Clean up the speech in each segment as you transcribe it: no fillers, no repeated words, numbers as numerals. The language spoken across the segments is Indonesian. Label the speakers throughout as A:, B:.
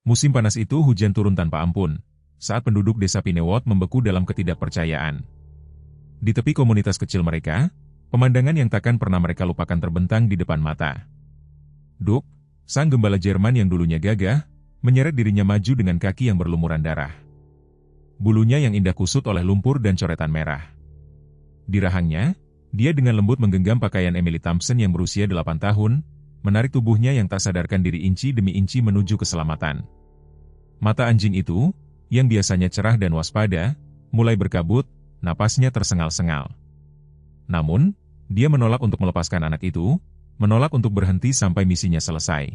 A: Musim panas itu hujan turun tanpa ampun, saat penduduk desa Pinewot membeku dalam ketidakpercayaan. Di tepi komunitas kecil mereka, pemandangan yang takkan pernah mereka lupakan terbentang di depan mata. Duk, sang gembala Jerman yang dulunya gagah, menyeret dirinya maju dengan kaki yang berlumuran darah. Bulunya yang indah kusut oleh lumpur dan coretan merah. Di rahangnya, dia dengan lembut menggenggam pakaian Emily Thompson yang berusia 8 tahun, menarik tubuhnya yang tak sadarkan diri inci demi inci menuju keselamatan. Mata anjing itu, yang biasanya cerah dan waspada, mulai berkabut, napasnya tersengal-sengal. Namun, dia menolak untuk melepaskan anak itu, menolak untuk berhenti sampai misinya selesai.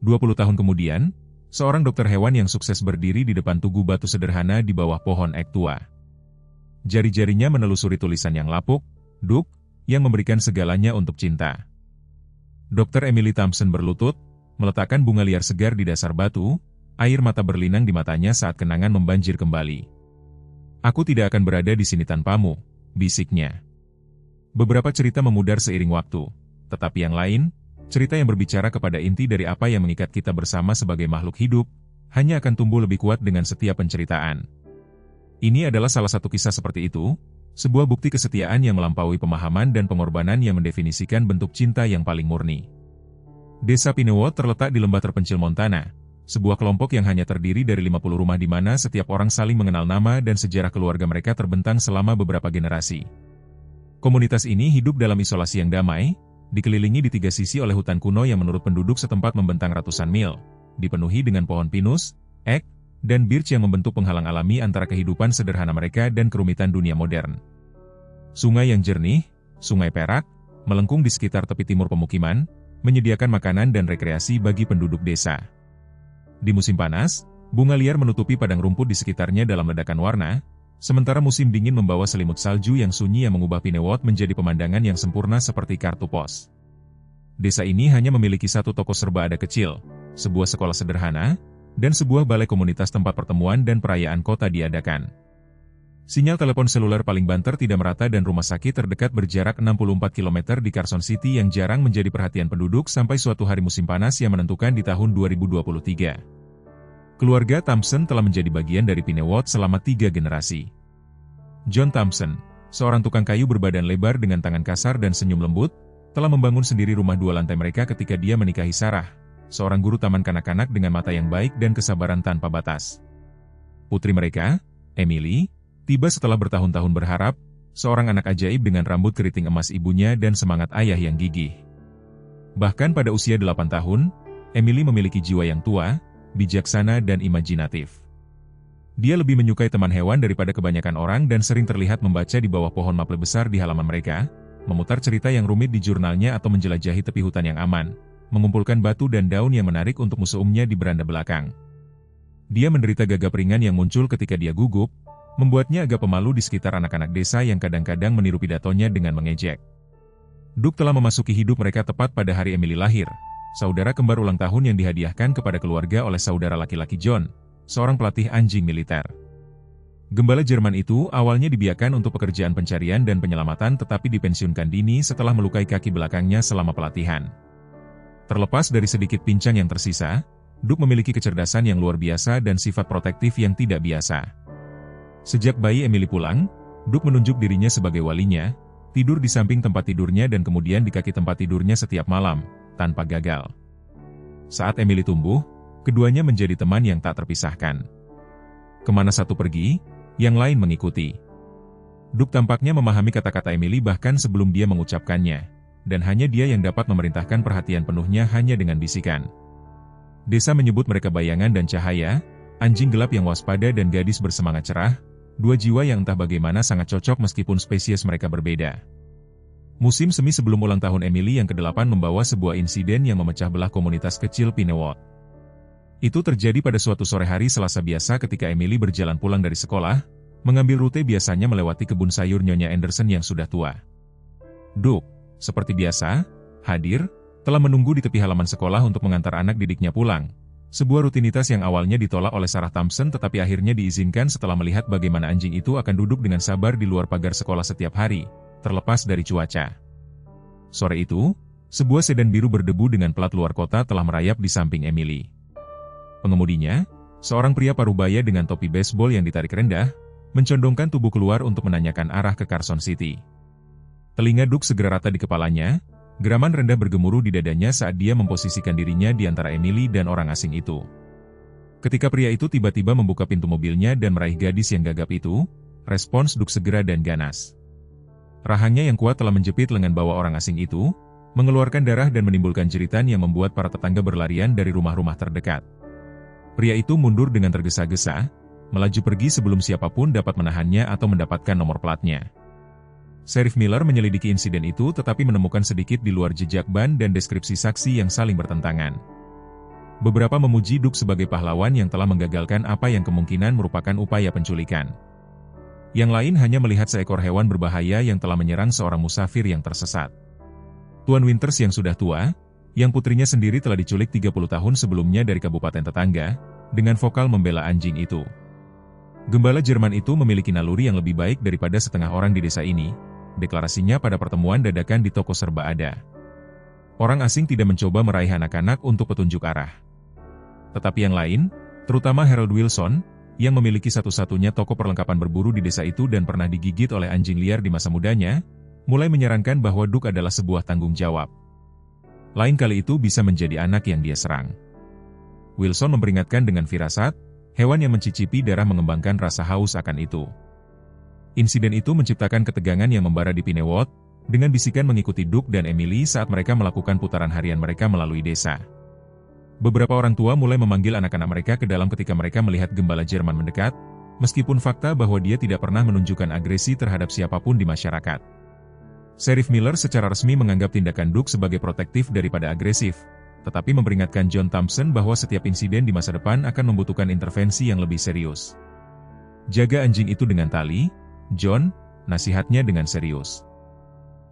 A: 20 tahun kemudian, seorang dokter hewan yang sukses berdiri di depan tugu batu sederhana di bawah pohon ek tua. Jari-jarinya menelusuri tulisan yang lapuk, Duk, yang memberikan segalanya untuk cinta. Dokter Emily Thompson berlutut, meletakkan bunga liar segar di dasar batu, air mata berlinang di matanya saat kenangan membanjir kembali. Aku tidak akan berada di sini tanpamu, bisiknya. Beberapa cerita memudar seiring waktu, tetapi yang lain, cerita yang berbicara kepada inti dari apa yang mengikat kita bersama sebagai makhluk hidup, hanya akan tumbuh lebih kuat dengan setiap penceritaan. Ini adalah salah satu kisah seperti itu, sebuah bukti kesetiaan yang melampaui pemahaman dan pengorbanan yang mendefinisikan bentuk cinta yang paling murni. Desa Pinewot terletak di lembah terpencil Montana, sebuah kelompok yang hanya terdiri dari 50 rumah di mana setiap orang saling mengenal nama dan sejarah keluarga mereka terbentang selama beberapa generasi. Komunitas ini hidup dalam isolasi yang damai, dikelilingi di 3 sisi oleh hutan kuno yang menurut penduduk setempat membentang ratusan mil, dipenuhi dengan pohon pinus, ek, dan birch yang membentuk penghalang alami antara kehidupan sederhana mereka dan kerumitan dunia modern. Sungai yang jernih, Sungai Perak, melengkung di sekitar tepi timur pemukiman, menyediakan makanan dan rekreasi bagi penduduk desa. Di musim panas, bunga liar menutupi padang rumput di sekitarnya dalam ledakan warna, sementara musim dingin membawa selimut salju yang sunyi yang mengubah Pinewot menjadi pemandangan yang sempurna seperti kartu pos. Desa ini hanya memiliki satu toko serba ada kecil, sebuah sekolah sederhana, dan sebuah balai komunitas tempat pertemuan dan perayaan kota diadakan. Sinyal telepon seluler paling banter tidak merata dan rumah sakit terdekat berjarak 64 km di Carson City yang jarang menjadi perhatian penduduk sampai suatu hari musim panas yang menentukan di tahun 2023. Keluarga Thompson telah menjadi bagian dari Pinewot selama 3 generasi. John Thompson, seorang tukang kayu berbadan lebar dengan tangan kasar dan senyum lembut, telah membangun sendiri rumah 2 lantai mereka ketika dia menikahi Sarah, seorang guru taman kanak-kanak dengan mata yang baik dan kesabaran tanpa batas. Putri mereka, Emily, tiba setelah bertahun-tahun berharap, seorang anak ajaib dengan rambut keriting emas ibunya dan semangat ayah yang gigih. Bahkan pada usia 8 tahun, Emily memiliki jiwa yang tua, bijaksana dan imajinatif. Dia lebih menyukai teman hewan daripada kebanyakan orang dan sering terlihat membaca di bawah pohon maple besar di halaman mereka, memutar cerita yang rumit di jurnalnya atau menjelajahi tepi hutan yang aman, mengumpulkan batu dan daun yang menarik untuk museumnya di beranda belakang. Dia menderita gagap ringan yang muncul ketika dia gugup, membuatnya agak pemalu di sekitar anak-anak desa yang kadang-kadang meniru pidatonya dengan mengejek. Duk telah memasuki hidup mereka tepat pada hari Emily lahir, saudara kembar ulang tahun yang dihadiahkan kepada keluarga oleh saudara laki-laki John, seorang pelatih anjing militer. Gembala Jerman itu awalnya dibiarkan untuk pekerjaan pencarian dan penyelamatan tetapi dipensiunkan dini setelah melukai kaki belakangnya selama pelatihan. Terlepas dari sedikit pincang yang tersisa, Duk memiliki kecerdasan yang luar biasa dan sifat protektif yang tidak biasa. Sejak bayi Emily pulang, Duk menunjuk dirinya sebagai walinya, tidur di samping tempat tidurnya dan kemudian di kaki tempat tidurnya setiap malam, tanpa gagal. Saat Emily tumbuh, keduanya menjadi teman yang tak terpisahkan. Kemana satu pergi, yang lain mengikuti. Duk tampaknya memahami kata-kata Emily bahkan sebelum dia mengucapkannya, dan hanya dia yang dapat memerintahkan perhatian penuhnya hanya dengan bisikan. Desa menyebut mereka bayangan dan cahaya, anjing gelap yang waspada dan gadis bersemangat cerah, 2 jiwa yang entah bagaimana sangat cocok meskipun spesies mereka berbeda. Musim semi sebelum ulang tahun Emily yang ke-8 membawa sebuah insiden yang memecah belah komunitas kecil Pinewot. Itu terjadi pada suatu sore hari Selasa biasa ketika Emily berjalan pulang dari sekolah, mengambil rute biasanya melewati kebun sayur Nyonya Anderson yang sudah tua. Duk, seperti biasa, hadir, telah menunggu di tepi halaman sekolah untuk mengantar anak didiknya pulang. Sebuah rutinitas yang awalnya ditolak oleh Sarah Thompson tetapi akhirnya diizinkan setelah melihat bagaimana anjing itu akan duduk dengan sabar di luar pagar sekolah setiap hari, terlepas dari cuaca. Sore itu, sebuah sedan biru berdebu dengan plat luar kota telah merayap di samping Emily. Pengemudinya, seorang pria parubaya dengan topi baseball yang ditarik rendah, mencondongkan tubuh keluar untuk menanyakan arah ke Carson City. Telinga Duke segera rata di kepalanya, geraman rendah bergemuruh di dadanya saat dia memposisikan dirinya di antara Emily dan orang asing itu. Ketika pria itu tiba-tiba membuka pintu mobilnya dan meraih gadis yang gagap itu, respons Duke segera dan ganas. Rahangnya yang kuat telah menjepit lengan bawah orang asing itu, mengeluarkan darah dan menimbulkan jeritan yang membuat para tetangga berlarian dari rumah-rumah terdekat. Pria itu mundur dengan tergesa-gesa, melaju pergi sebelum siapapun dapat menahannya atau mendapatkan nomor platnya. Sheriff Miller menyelidiki insiden itu tetapi menemukan sedikit di luar jejak ban dan deskripsi saksi yang saling bertentangan. Beberapa memuji Duke sebagai pahlawan yang telah menggagalkan apa yang kemungkinan merupakan upaya penculikan. Yang lain hanya melihat seekor hewan berbahaya yang telah menyerang seorang musafir yang tersesat. Tuan Winters yang sudah tua, yang putrinya sendiri telah diculik 30 tahun sebelumnya dari kabupaten tetangga, dengan vokal membela anjing itu. Gembala Jerman itu memiliki naluri yang lebih baik daripada setengah orang di desa ini, deklarasinya pada pertemuan dadakan di toko serba ada. Orang asing tidak mencoba meraih anak-anak untuk petunjuk arah. Tetapi yang lain, terutama Harold Wilson, yang memiliki satu-satunya toko perlengkapan berburu di desa itu dan pernah digigit oleh anjing liar di masa mudanya, mulai menyarankan bahwa Duke adalah sebuah tanggung jawab. Lain kali itu bisa menjadi anak yang dia serang. Wilson memperingatkan dengan firasat, hewan yang mencicipi darah mengembangkan rasa haus akan itu. Insiden itu menciptakan ketegangan yang membara di Pinewood, dengan bisikan mengikuti Duke dan Emily saat mereka melakukan putaran harian mereka melalui desa. Beberapa orang tua mulai memanggil anak-anak mereka ke dalam ketika mereka melihat gembala Jerman mendekat, meskipun fakta bahwa dia tidak pernah menunjukkan agresi terhadap siapapun di masyarakat. Sheriff Miller secara resmi menganggap tindakan Duke sebagai protektif daripada agresif, tetapi memperingatkan John Thompson bahwa setiap insiden di masa depan akan membutuhkan intervensi yang lebih serius. Jaga anjing itu dengan tali, John, nasihatnya dengan serius.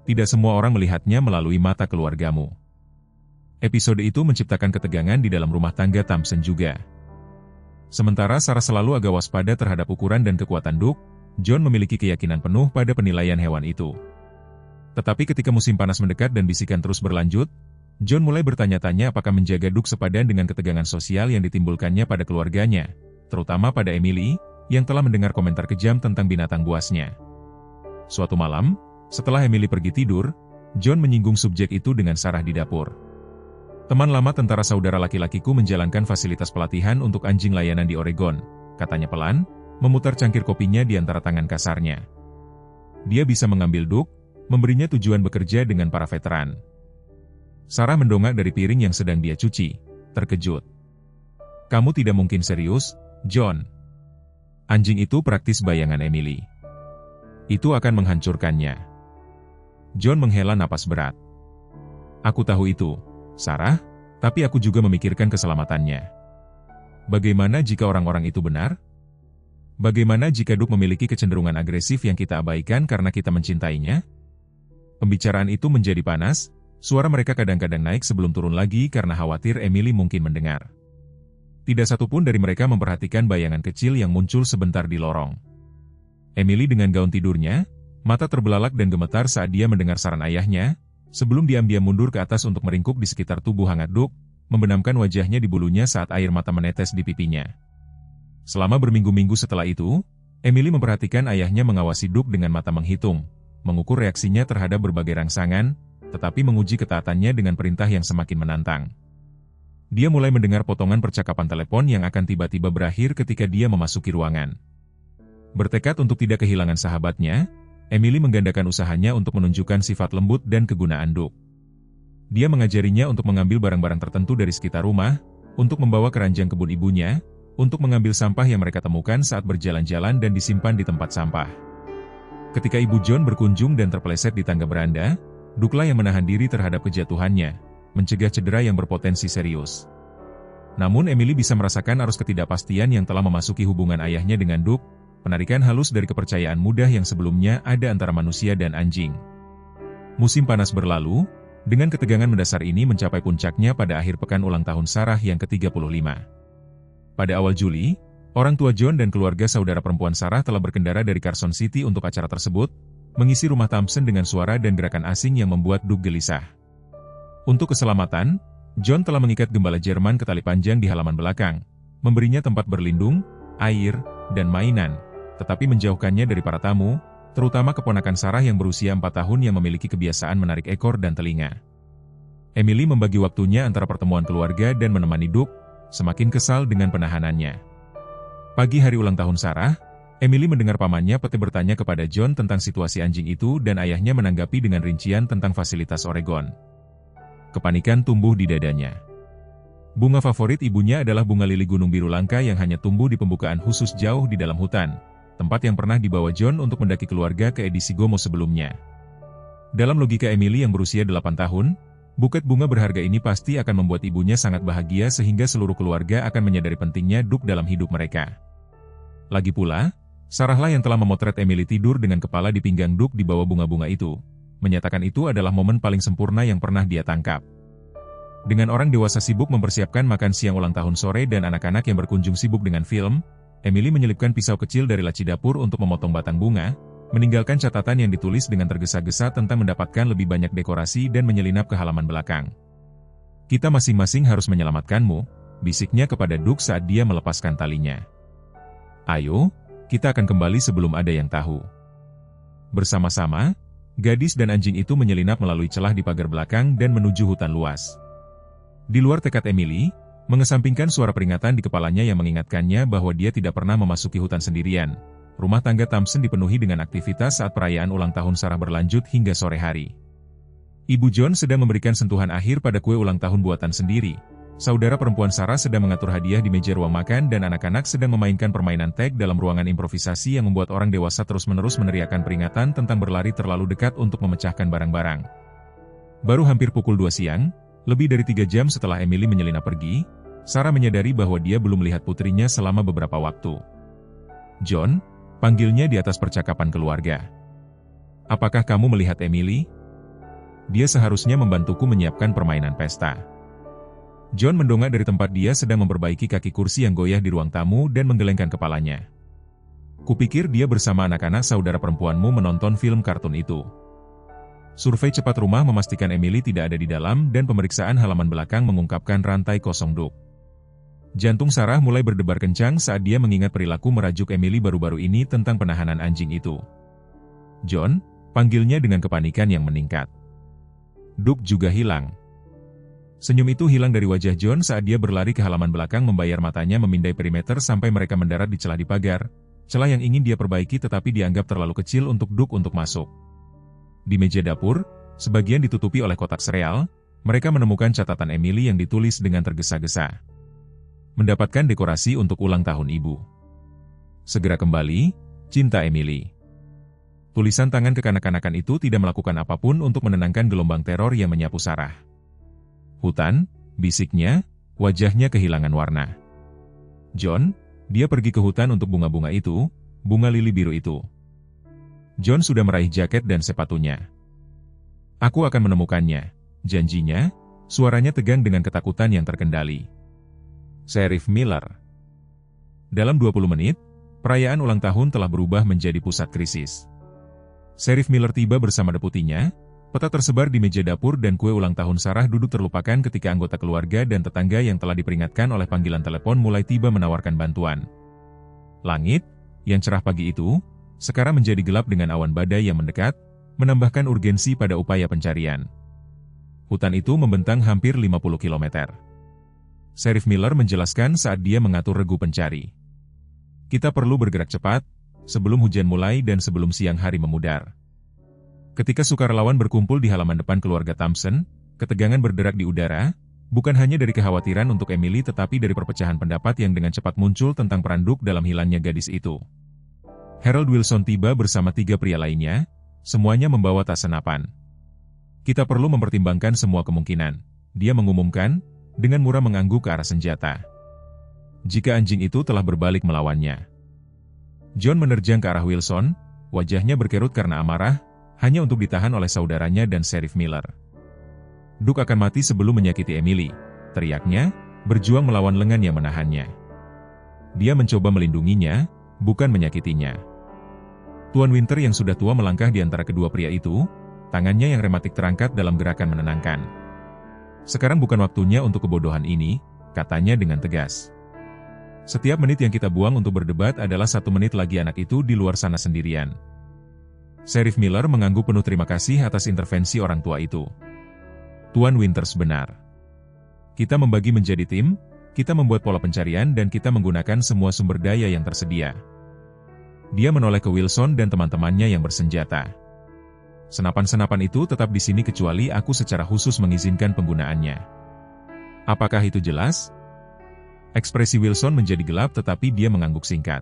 A: Tidak semua orang melihatnya melalui mata keluargamu. Episode itu menciptakan ketegangan di dalam rumah tangga Thompson juga. Sementara Sarah selalu agak waspada terhadap ukuran dan kekuatan Duke, John memiliki keyakinan penuh pada penilaian hewan itu. Tetapi ketika musim panas mendekat dan bisikan terus berlanjut, John mulai bertanya-tanya apakah menjaga Duke sepadan dengan ketegangan sosial yang ditimbulkannya pada keluarganya, terutama pada Emily, yang telah mendengar komentar kejam tentang binatang buasnya. Suatu malam, setelah Emily pergi tidur, John menyinggung subjek itu dengan Sarah di dapur. Teman lama tentara saudara laki-lakiku menjalankan fasilitas pelatihan untuk anjing layanan di Oregon, katanya pelan, memutar cangkir kopinya di antara tangan kasarnya. Dia bisa mengambil Duke, memberinya tujuan bekerja dengan para veteran. Sarah mendongak dari piring yang sedang dia cuci, terkejut. Kamu tidak mungkin serius, John. Anjing itu praktis bayangan Emily. Itu akan menghancurkannya. John menghela napas berat. Aku tahu itu, Sarah, tapi aku juga memikirkan keselamatannya. Bagaimana jika orang-orang itu benar? Bagaimana jika Duke memiliki kecenderungan agresif yang kita abaikan karena kita mencintainya? Pembicaraan itu menjadi panas, suara mereka kadang-kadang naik sebelum turun lagi karena khawatir Emily mungkin mendengar. Tidak satupun dari mereka memperhatikan bayangan kecil yang muncul sebentar di lorong. Emily dengan gaun tidurnya, mata terbelalak dan gemetar saat dia mendengar saran ayahnya, sebelum diam-diam mundur ke atas untuk meringkuk di sekitar tubuh hangat Duke, membenamkan wajahnya di bulunya saat air mata menetes di pipinya. Selama berminggu-minggu setelah itu, Emily memperhatikan ayahnya mengawasi Duke dengan mata menghitung, mengukur reaksinya terhadap berbagai rangsangan, tetapi menguji ketaatannya dengan perintah yang semakin menantang. Dia mulai mendengar potongan percakapan telepon yang akan tiba-tiba berakhir ketika dia memasuki ruangan. Bertekad untuk tidak kehilangan sahabatnya, Emily menggandakan usahanya untuk menunjukkan sifat lembut dan kegunaan Duke. Dia mengajarinya untuk mengambil barang-barang tertentu dari sekitar rumah, untuk membawa ke ranjang kebun ibunya, untuk mengambil sampah yang mereka temukan saat berjalan-jalan dan disimpan di tempat sampah. Ketika Ibu John berkunjung dan terpeleset di tangga beranda, Duke-lah yang menahan diri terhadap kejatuhannya, mencegah cedera yang berpotensi serius. Namun Emily bisa merasakan arus ketidakpastian yang telah memasuki hubungan ayahnya dengan Duke, penarikan halus dari kepercayaan mudah yang sebelumnya ada antara manusia dan anjing. Musim panas berlalu, dengan ketegangan mendasar ini mencapai puncaknya pada akhir pekan ulang tahun Sarah yang ke-35. Pada awal Juli, orang tua John dan keluarga saudara perempuan Sarah telah berkendara dari Carson City untuk acara tersebut, mengisi rumah Thompson dengan suara dan gerakan asing yang membuat Duke gelisah. Untuk keselamatan, John telah mengikat gembala Jerman ke tali panjang di halaman belakang, memberinya tempat berlindung, air, dan mainan, tetapi menjauhkannya dari para tamu, terutama keponakan Sarah yang berusia 4 tahun yang memiliki kebiasaan menarik ekor dan telinga. Emily membagi waktunya antara pertemuan keluarga dan menemani Doug, semakin kesal dengan penahanannya. Pagi hari ulang tahun Sarah, Emily mendengar pamannya Pete bertanya kepada John tentang situasi anjing itu dan ayahnya menanggapi dengan rincian tentang fasilitas Oregon. Kepanikan tumbuh di dadanya. Bunga favorit ibunya adalah bunga lili gunung biru langka yang hanya tumbuh di pembukaan khusus jauh di dalam hutan, tempat yang pernah dibawa John untuk mendaki keluarga ke edisi Gomo sebelumnya. Dalam logika Emily yang berusia 8 tahun, buket bunga berharga ini pasti akan membuat ibunya sangat bahagia sehingga seluruh keluarga akan menyadari pentingnya Doug dalam hidup mereka. Lagi pula, Sarahlah yang telah memotret Emily tidur dengan kepala di pinggang Doug di bawah bunga-bunga itu, menyatakan itu adalah momen paling sempurna yang pernah dia tangkap. Dengan orang dewasa sibuk mempersiapkan makan siang ulang tahun sore dan anak-anak yang berkunjung sibuk dengan film, Emily menyelipkan pisau kecil dari laci dapur untuk memotong batang bunga, meninggalkan catatan yang ditulis dengan tergesa-gesa tentang mendapatkan lebih banyak dekorasi dan menyelinap ke halaman belakang. "Kita masing-masing harus menyelamatkanmu," bisiknya kepada Doug saat dia melepaskan talinya. "Ayo, kita akan kembali sebelum ada yang tahu." Bersama-sama, gadis dan anjing itu menyelinap melalui celah di pagar belakang dan menuju hutan luas. Di luar tekad Emily, mengesampingkan suara peringatan di kepalanya yang mengingatkannya bahwa dia tidak pernah memasuki hutan sendirian. Rumah tangga Thompson dipenuhi dengan aktivitas saat perayaan ulang tahun Sarah berlanjut hingga sore hari. Ibu John sedang memberikan sentuhan akhir pada kue ulang tahun buatan sendiri. Saudara perempuan Sarah sedang mengatur hadiah di meja ruang makan dan anak-anak sedang memainkan permainan tag dalam ruangan improvisasi yang membuat orang dewasa terus-menerus meneriakkan peringatan tentang berlari terlalu dekat untuk memecahkan barang-barang. Baru hampir pukul 2 siang, lebih dari 3 jam setelah Emily menyelinap pergi, Sarah menyadari bahwa dia belum melihat putrinya selama beberapa waktu. "John," panggilnya di atas percakapan keluarga. "Apakah kamu melihat Emily? Dia seharusnya membantuku menyiapkan permainan pesta." John mendongak dari tempat dia sedang memperbaiki kaki kursi yang goyah di ruang tamu dan menggelengkan kepalanya. "Kupikir dia bersama anak-anak saudara perempuanmu menonton film kartun itu." Survei cepat rumah memastikan Emily tidak ada di dalam dan pemeriksaan halaman belakang mengungkapkan rantai kosong Doug. Jantung Sarah mulai berdebar kencang saat dia mengingat perilaku merajuk Emily baru-baru ini tentang penahanan anjing itu. "John," panggilnya dengan kepanikan yang meningkat. Doug juga hilang. Senyum itu hilang dari wajah John saat dia berlari ke halaman belakang membayar matanya memindai perimeter sampai mereka mendarat di celah di pagar, celah yang ingin dia perbaiki tetapi dianggap terlalu kecil untuk Doug untuk masuk. Di meja dapur, sebagian ditutupi oleh kotak sereal, mereka menemukan catatan Emily yang ditulis dengan tergesa-gesa. "Mendapatkan dekorasi untuk ulang tahun ibu. Segera kembali, cinta Emily." Tulisan tangan kekanak-kanakan itu tidak melakukan apapun untuk menenangkan gelombang teror yang menyapu Sarah. "Hutan," bisiknya, wajahnya kehilangan warna. "John, dia pergi ke hutan untuk bunga-bunga itu, bunga lili biru itu." John sudah meraih jaket dan sepatunya. "Aku akan menemukannya," janjinya, suaranya tegang dengan ketakutan yang terkendali. Sheriff Miller. Dalam 20 menit, perayaan ulang tahun telah berubah menjadi pusat krisis. Sheriff Miller tiba bersama deputinya. Peta tersebar di meja dapur dan kue ulang tahun Sarah duduk terlupakan ketika anggota keluarga dan tetangga yang telah diperingatkan oleh panggilan telepon mulai tiba menawarkan bantuan. Langit, yang cerah pagi itu, sekarang menjadi gelap dengan awan badai yang mendekat, menambahkan urgensi pada upaya pencarian. Hutan itu membentang hampir 50 km. Sheriff Miller menjelaskan saat dia mengatur regu pencari. "Kita perlu bergerak cepat, sebelum hujan mulai dan sebelum siang hari memudar." Ketika sukarelawan berkumpul di halaman depan keluarga Thompson, ketegangan berderak di udara, bukan hanya dari kekhawatiran untuk Emily tetapi dari perpecahan pendapat yang dengan cepat muncul tentang peran Doug dalam hilangnya gadis itu. Harold Wilson tiba bersama 3 pria lainnya, semuanya membawa tas senapan. "Kita perlu mempertimbangkan semua kemungkinan," dia mengumumkan, dengan murah mengangguk ke arah senjata. "Jika anjing itu telah berbalik melawannya." John menerjang ke arah Wilson, wajahnya berkerut karena amarah, hanya untuk ditahan oleh saudaranya dan Sheriff Miller. "Doug akan mati sebelum menyakiti Emily," teriaknya, berjuang melawan lengan yang menahannya. Dia mencoba melindunginya, bukan menyakitinya. Tuan Winter yang sudah tua melangkah di antara kedua pria itu, tangannya yang rematik terangkat dalam gerakan menenangkan. "Sekarang bukan waktunya untuk kebodohan ini," katanya dengan tegas. Setiap menit yang kita buang untuk berdebat adalah 1 menit lagi anak itu di luar sana sendirian. Sheriff Miller mengangguk penuh terima kasih atas intervensi orang tua itu. Tuan Winters benar. Kita membagi menjadi tim, kita membuat pola pencarian dan kita menggunakan semua sumber daya yang tersedia. Dia menoleh ke Wilson dan teman-temannya yang bersenjata. Senapan-senapan itu tetap di sini kecuali aku secara khusus mengizinkan penggunaannya. Apakah itu jelas? Ekspresi Wilson menjadi gelap tetapi dia mengangguk singkat.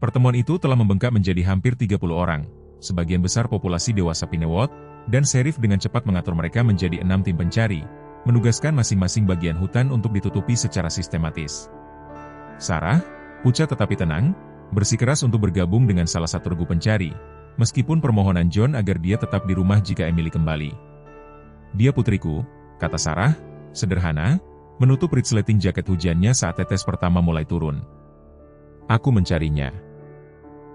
A: Pertemuan itu telah membengkak menjadi hampir 30 orang, sebagian besar populasi dewasa Pinewood, dan Sheriff dengan cepat mengatur mereka menjadi 6 tim pencari, menugaskan masing-masing bagian hutan untuk ditutupi secara sistematis. Sarah, pucat tetapi tenang, bersikeras untuk bergabung dengan salah satu regu pencari, meskipun permohonan John agar dia tetap di rumah jika Emily kembali. Dia putriku, kata Sarah, sederhana, menutup resleting jaket hujannya saat tetes pertama mulai turun. Aku mencarinya.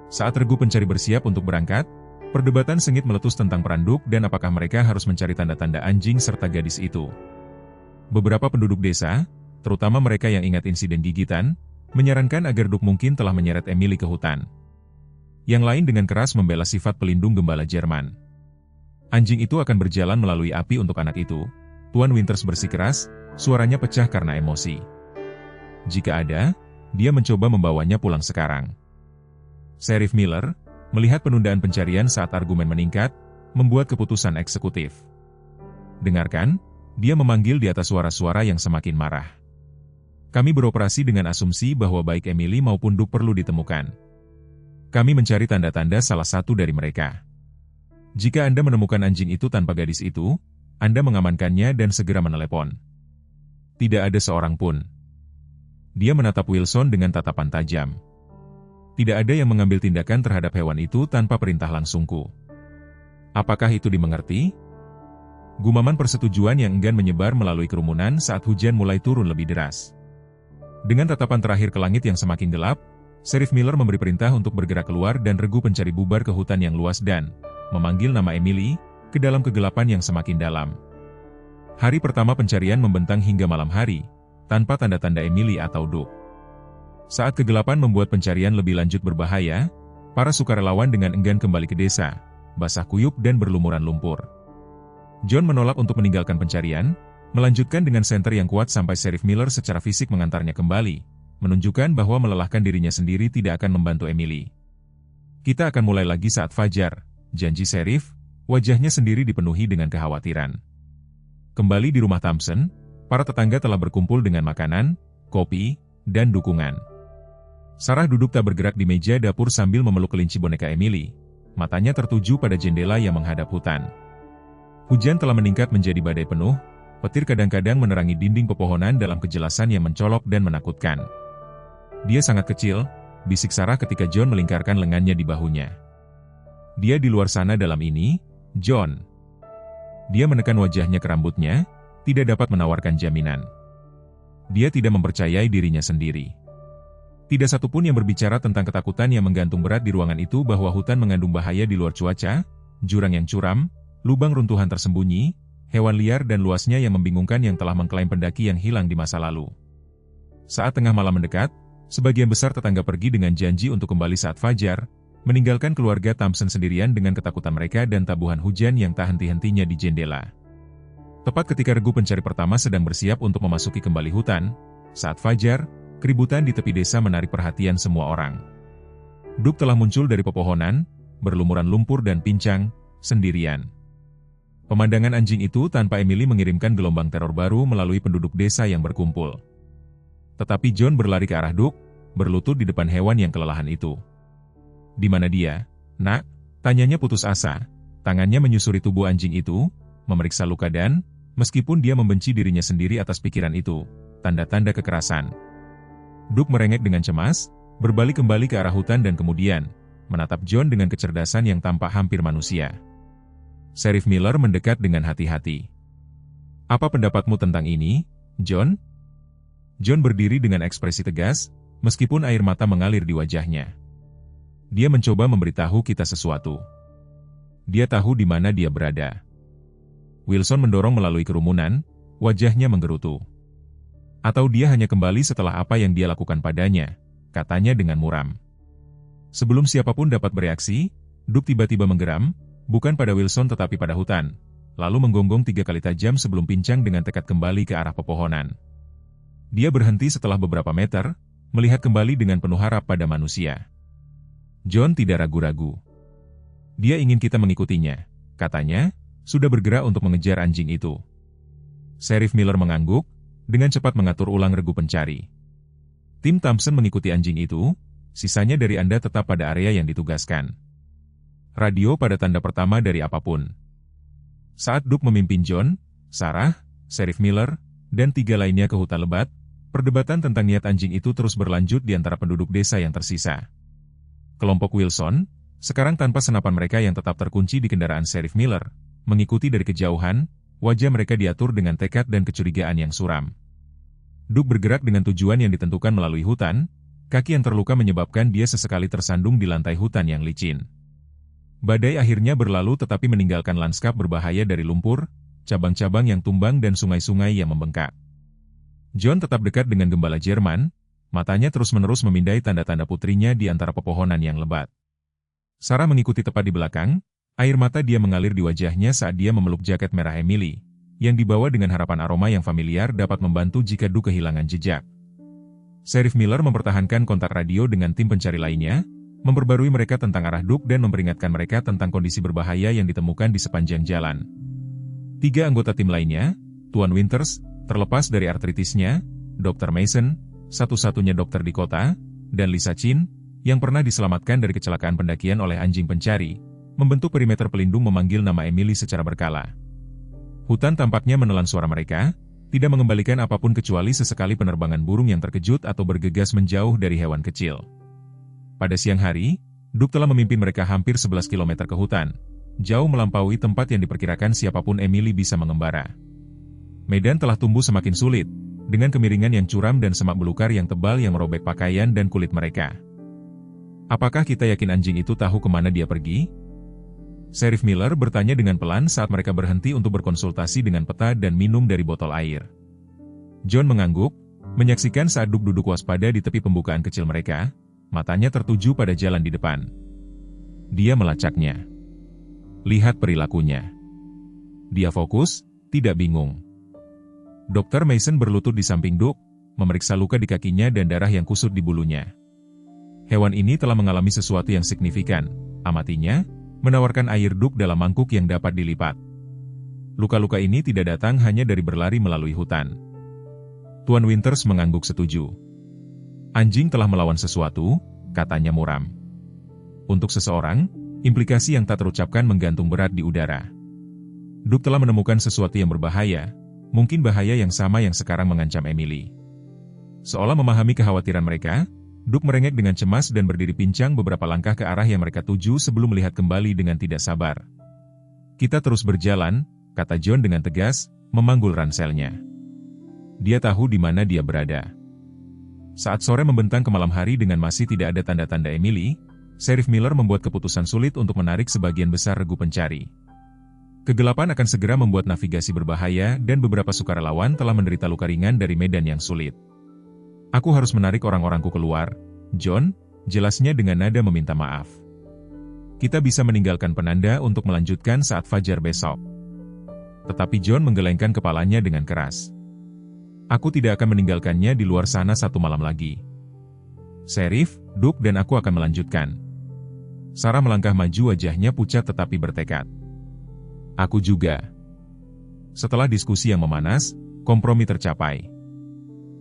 A: Saat regu pencari bersiap untuk berangkat, perdebatan sengit meletus tentang peran Duke dan apakah mereka harus mencari tanda-tanda anjing serta gadis itu. Beberapa penduduk desa, terutama mereka yang ingat insiden gigitan, menyarankan agar Duke mungkin telah menyeret Emily ke hutan. Yang lain dengan keras membela sifat pelindung gembala Jerman. Anjing itu akan berjalan melalui api untuk anak itu, Tuan Winters bersikeras, suaranya pecah karena emosi. Jika ada, dia mencoba membawanya pulang sekarang. Sheriff Miller, melihat penundaan pencarian saat argumen meningkat, membuat keputusan eksekutif. Dengarkan, dia memanggil di atas suara-suara yang semakin marah. Kami beroperasi dengan asumsi bahwa baik Emily maupun Duke perlu ditemukan. Kami mencari tanda-tanda salah satu dari mereka. Jika Anda menemukan anjing itu tanpa gadis itu, Anda mengamankannya dan segera menelepon. Tidak ada seorang pun. Dia menatap Wilson dengan tatapan tajam. Tidak ada yang mengambil tindakan terhadap hewan itu tanpa perintah langsungku. Apakah itu dimengerti? Gumaman persetujuan yang enggan menyebar melalui kerumunan saat hujan mulai turun lebih deras. Dengan tatapan terakhir ke langit yang semakin gelap, Sheriff Miller memberi perintah untuk bergerak keluar dan regu pencari bubar ke hutan yang luas dan memanggil nama Emily ke dalam kegelapan yang semakin dalam. Hari pertama pencarian membentang hingga malam hari, tanpa tanda-tanda Emily atau Duke. Saat kegelapan membuat pencarian lebih lanjut berbahaya, para sukarelawan dengan enggan kembali ke desa, basah kuyup dan berlumuran lumpur. John menolak untuk meninggalkan pencarian, melanjutkan dengan senter yang kuat sampai Sheriff Miller secara fisik mengantarnya kembali, menunjukkan bahwa melelahkan dirinya sendiri tidak akan membantu Emily. Kita akan mulai lagi saat fajar, janji Sheriff, wajahnya sendiri dipenuhi dengan kekhawatiran. Kembali di rumah Thompson, para tetangga telah berkumpul dengan makanan, kopi, dan dukungan. Sarah duduk tak bergerak di meja dapur sambil memeluk kelinci boneka Emily, matanya tertuju pada jendela yang menghadap hutan. Hujan telah meningkat menjadi badai penuh, petir kadang-kadang menerangi dinding pepohonan dalam kejelasan yang mencolok dan menakutkan. Dia sangat kecil, bisik Sarah ketika John melingkarkan lengannya di bahunya. Dia di luar sana dalam ini, John. Dia menekan wajahnya ke rambutnya, tidak dapat menawarkan jaminan. Dia tidak mempercayai dirinya sendiri. Tidak satupun yang berbicara tentang ketakutan yang menggantung berat di ruangan itu bahwa hutan mengandung bahaya di luar cuaca, jurang yang curam, lubang runtuhan tersembunyi, hewan liar dan luasnya yang membingungkan yang telah mengklaim pendaki yang hilang di masa lalu. Saat tengah malam mendekat, sebagian besar tetangga pergi dengan janji untuk kembali saat fajar, meninggalkan keluarga Thompson sendirian dengan ketakutan mereka dan tabuhan hujan yang tak henti-hentinya di jendela. Tepat ketika regu pencari pertama sedang bersiap untuk memasuki kembali hutan, saat fajar, keributan di tepi desa menarik perhatian semua orang. Duke telah muncul dari pepohonan, berlumuran lumpur dan pincang, sendirian. Pemandangan anjing itu tanpa Emily mengirimkan gelombang teror baru melalui penduduk desa yang berkumpul. Tetapi John berlari ke arah Duke, berlutut di depan hewan yang kelelahan itu. Di mana dia, nak? Tanyanya putus asa, tangannya menyusuri tubuh anjing itu, memeriksa luka dan, meskipun dia membenci dirinya sendiri atas pikiran itu, tanda-tanda kekerasan. Duke merengek dengan cemas, berbalik kembali ke arah hutan dan kemudian, menatap John dengan kecerdasan yang tampak hampir manusia. Sheriff Miller mendekat dengan hati-hati. Apa pendapatmu tentang ini, John? John berdiri dengan ekspresi tegas, meskipun air mata mengalir di wajahnya. Dia mencoba memberitahu kita sesuatu. Dia tahu di mana dia berada. Wilson mendorong melalui kerumunan, wajahnya menggerutu. Atau dia hanya kembali setelah apa yang dia lakukan padanya, katanya dengan muram. Sebelum siapapun dapat bereaksi, Duke tiba-tiba menggeram, bukan pada Wilson tetapi pada hutan, lalu menggonggong 3 kali tajam sebelum pincang dengan tekad kembali ke arah pepohonan. Dia berhenti setelah beberapa meter, melihat kembali dengan penuh harap pada manusia. John tidak ragu-ragu. Dia ingin kita mengikutinya, katanya, sudah bergerak untuk mengejar anjing itu. Sheriff Miller mengangguk, dengan cepat mengatur ulang regu pencari. Tim Thompson mengikuti anjing itu, sisanya dari Anda tetap pada area yang ditugaskan. Radio pada tanda pertama dari apapun. Saat Duke memimpin John, Sarah, Sheriff Miller, dan 3 lainnya ke hutan lebat, perdebatan tentang niat anjing itu terus berlanjut di antara penduduk desa yang tersisa. Kelompok Wilson, sekarang tanpa senapan mereka yang tetap terkunci di kendaraan Sheriff Miller, mengikuti dari kejauhan, wajah mereka diatur dengan tekad dan kecurigaan yang suram. Duke bergerak dengan tujuan yang ditentukan melalui hutan, kaki yang terluka menyebabkan dia sesekali tersandung di lantai hutan yang licin. Badai akhirnya berlalu tetapi meninggalkan lanskap berbahaya dari lumpur, cabang-cabang yang tumbang dan sungai-sungai yang membengkak. John tetap dekat dengan gembala Jerman, matanya terus-menerus memindai tanda-tanda putrinya di antara pepohonan yang lebat. Sarah mengikuti tepat di belakang, air mata dia mengalir di wajahnya saat dia memeluk jaket merah Emily, yang dibawa dengan harapan aroma yang familiar dapat membantu jika Duke kehilangan jejak. Sheriff Miller mempertahankan kontak radio dengan tim pencari lainnya, memperbarui mereka tentang arah Duke dan memperingatkan mereka tentang kondisi berbahaya yang ditemukan di sepanjang jalan. 3 anggota tim lainnya, Tuan Winters, terlepas dari artritisnya, Dr. Mason, satu-satunya dokter di kota, dan Lisa Chin, yang pernah diselamatkan dari kecelakaan pendakian oleh anjing pencari, membentuk perimeter pelindung memanggil nama Emily secara berkala. Hutan tampaknya menelan suara mereka, tidak mengembalikan apapun kecuali sesekali penerbangan burung yang terkejut atau bergegas menjauh dari hewan kecil. Pada siang hari, Duke telah memimpin mereka hampir 11 km ke hutan, jauh melampaui tempat yang diperkirakan siapapun Emily bisa mengembara. Medan telah tumbuh semakin sulit, dengan kemiringan yang curam dan semak belukar yang tebal yang merobek pakaian dan kulit mereka. Apakah kita yakin anjing itu tahu kemana dia pergi? Sheriff Miller bertanya dengan pelan saat mereka berhenti untuk berkonsultasi dengan peta dan minum dari botol air. John mengangguk, menyaksikan saat Duke duduk waspada di tepi pembukaan kecil mereka, matanya tertuju pada jalan di depan. Dia melacaknya. Lihat perilakunya. Dia fokus, tidak bingung. Dr. Mason berlutut di samping Duke, memeriksa luka di kakinya dan darah yang kusut di bulunya. Hewan ini telah mengalami sesuatu yang signifikan, amatinya, menawarkan air Duke dalam mangkuk yang dapat dilipat. Luka-luka ini tidak datang hanya dari berlari melalui hutan. Tuan Winters mengangguk setuju. Anjing telah melawan sesuatu, katanya muram. Untuk seseorang, implikasi yang tak terucapkan menggantung berat di udara. Duke telah menemukan sesuatu yang berbahaya, mungkin bahaya yang sama yang sekarang mengancam Emily. Seolah memahami kekhawatiran mereka, Duke merengek dengan cemas dan berdiri pincang beberapa langkah ke arah yang mereka tuju sebelum melihat kembali dengan tidak sabar. Kita terus berjalan, kata John dengan tegas, memanggul ranselnya. Dia tahu di mana dia berada. Saat sore membentang ke malam hari dengan masih tidak ada tanda-tanda Emily, Sheriff Miller membuat keputusan sulit untuk menarik sebagian besar regu pencari. Kegelapan akan segera membuat navigasi berbahaya dan beberapa sukarelawan telah menderita luka ringan dari medan yang sulit. Aku harus menarik orang-orangku keluar, John, jelasnya dengan nada meminta maaf. Kita bisa meninggalkan penanda untuk melanjutkan saat fajar besok. Tetapi John menggelengkan kepalanya dengan keras. Aku tidak akan meninggalkannya di luar sana 1 malam lagi. Sheriff, Duke dan aku akan melanjutkan. Sarah melangkah maju, wajahnya pucat tetapi bertekad. Aku juga. Setelah diskusi yang memanas, kompromi tercapai.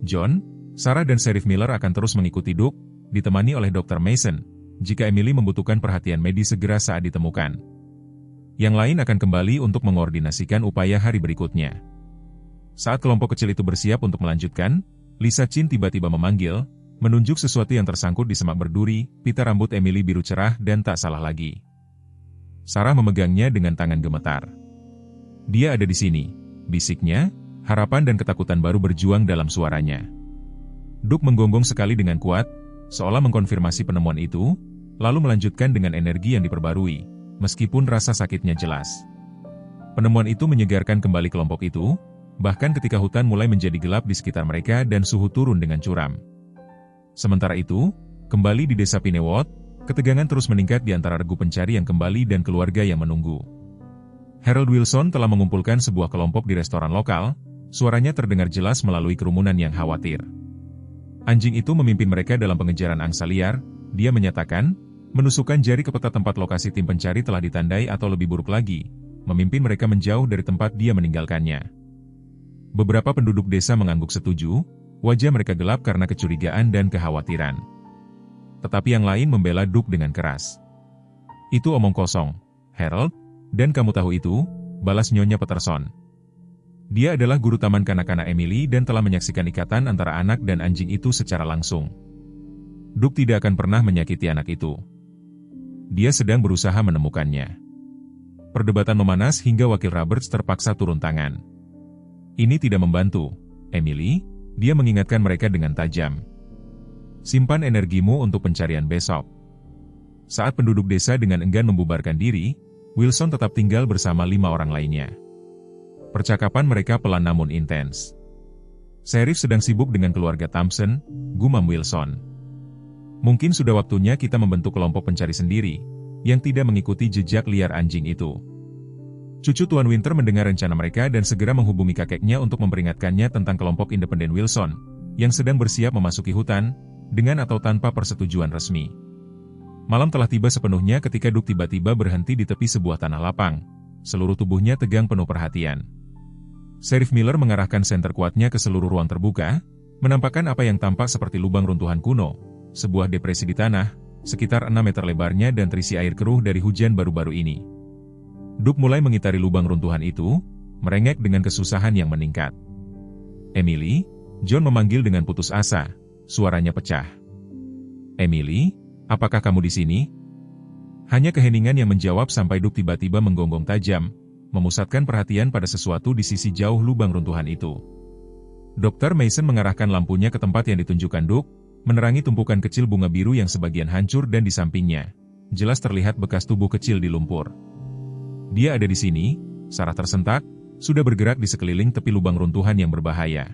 A: John, Sarah dan Sheriff Miller akan terus mengikuti Duke, ditemani oleh Dr. Mason, jika Emily membutuhkan perhatian medis segera saat ditemukan. Yang lain akan kembali untuk mengordinasikan upaya hari berikutnya. Saat kelompok kecil itu bersiap untuk melanjutkan, Lisa Chin tiba-tiba memanggil, menunjuk sesuatu yang tersangkut di semak berduri, pita rambut Emily biru cerah dan tak salah lagi. Sarah memegangnya dengan tangan gemetar. Dia ada di sini, bisiknya, harapan dan ketakutan baru berjuang dalam suaranya. Duke menggonggong sekali dengan kuat, seolah mengkonfirmasi penemuan itu, lalu melanjutkan dengan energi yang diperbarui, meskipun rasa sakitnya jelas. Penemuan itu menyegarkan kembali kelompok itu, bahkan ketika hutan mulai menjadi gelap di sekitar mereka dan suhu turun dengan curam. Sementara itu, kembali di desa Pinewot, ketegangan terus meningkat di antara regu pencari yang kembali dan keluarga yang menunggu. Harold Wilson telah mengumpulkan sebuah kelompok di restoran lokal, suaranya terdengar jelas melalui kerumunan yang khawatir. Anjing itu memimpin mereka dalam pengejaran angsa liar, dia menyatakan, menusukkan jari ke peta tempat lokasi tim pencari telah ditandai atau lebih buruk lagi, memimpin mereka menjauh dari tempat dia meninggalkannya. Beberapa penduduk desa mengangguk setuju, wajah mereka gelap karena kecurigaan dan kekhawatiran. Tetapi yang lain membela Duke dengan keras. Itu omong kosong, Harold, dan kamu tahu itu, balas Nyonya Peterson. Dia adalah guru taman kanak-kanak Emily dan telah menyaksikan ikatan antara anak dan anjing itu secara langsung. Duke tidak akan pernah menyakiti anak itu. Dia sedang berusaha menemukannya. Perdebatan memanas hingga wakil Roberts terpaksa turun tangan. Ini tidak membantu, Emily, dia mengingatkan mereka dengan tajam. Simpan energimu untuk pencarian besok. Saat penduduk desa dengan enggan membubarkan diri, Wilson tetap tinggal bersama 5 orang lainnya. Percakapan mereka pelan namun intens. Sheriff sedang sibuk dengan keluarga Thompson, gumam Wilson. Mungkin sudah waktunya kita membentuk kelompok pencari sendiri, yang tidak mengikuti jejak liar anjing itu. Cucu Tuan Winter mendengar rencana mereka dan segera menghubungi kakeknya untuk memperingatkannya tentang kelompok independen Wilson, yang sedang bersiap memasuki hutan, dengan atau tanpa persetujuan resmi. Malam telah tiba sepenuhnya ketika Duke tiba-tiba berhenti di tepi sebuah tanah lapang. Seluruh tubuhnya tegang penuh perhatian. Sheriff Miller mengarahkan senter kuatnya ke seluruh ruang terbuka, menampakkan apa yang tampak seperti lubang runtuhan kuno, sebuah depresi di tanah, sekitar 6 meter lebarnya dan terisi air keruh dari hujan baru-baru ini. Duke mulai mengitari lubang runtuhan itu, merengek dengan kesusahan yang meningkat. Emily, John memanggil dengan putus asa, suaranya pecah. Emily, apakah kamu di sini? Hanya keheningan yang menjawab sampai Duke tiba-tiba menggonggong tajam, memusatkan perhatian pada sesuatu di sisi jauh lubang runtuhan itu. Dr. Mason mengarahkan lampunya ke tempat yang ditunjukkan Duke, menerangi tumpukan kecil bunga biru yang sebagian hancur dan di sampingnya, jelas terlihat bekas tubuh kecil di lumpur. Dia ada di sini, Sarah tersentak, sudah bergerak di sekeliling tepi lubang runtuhan yang berbahaya.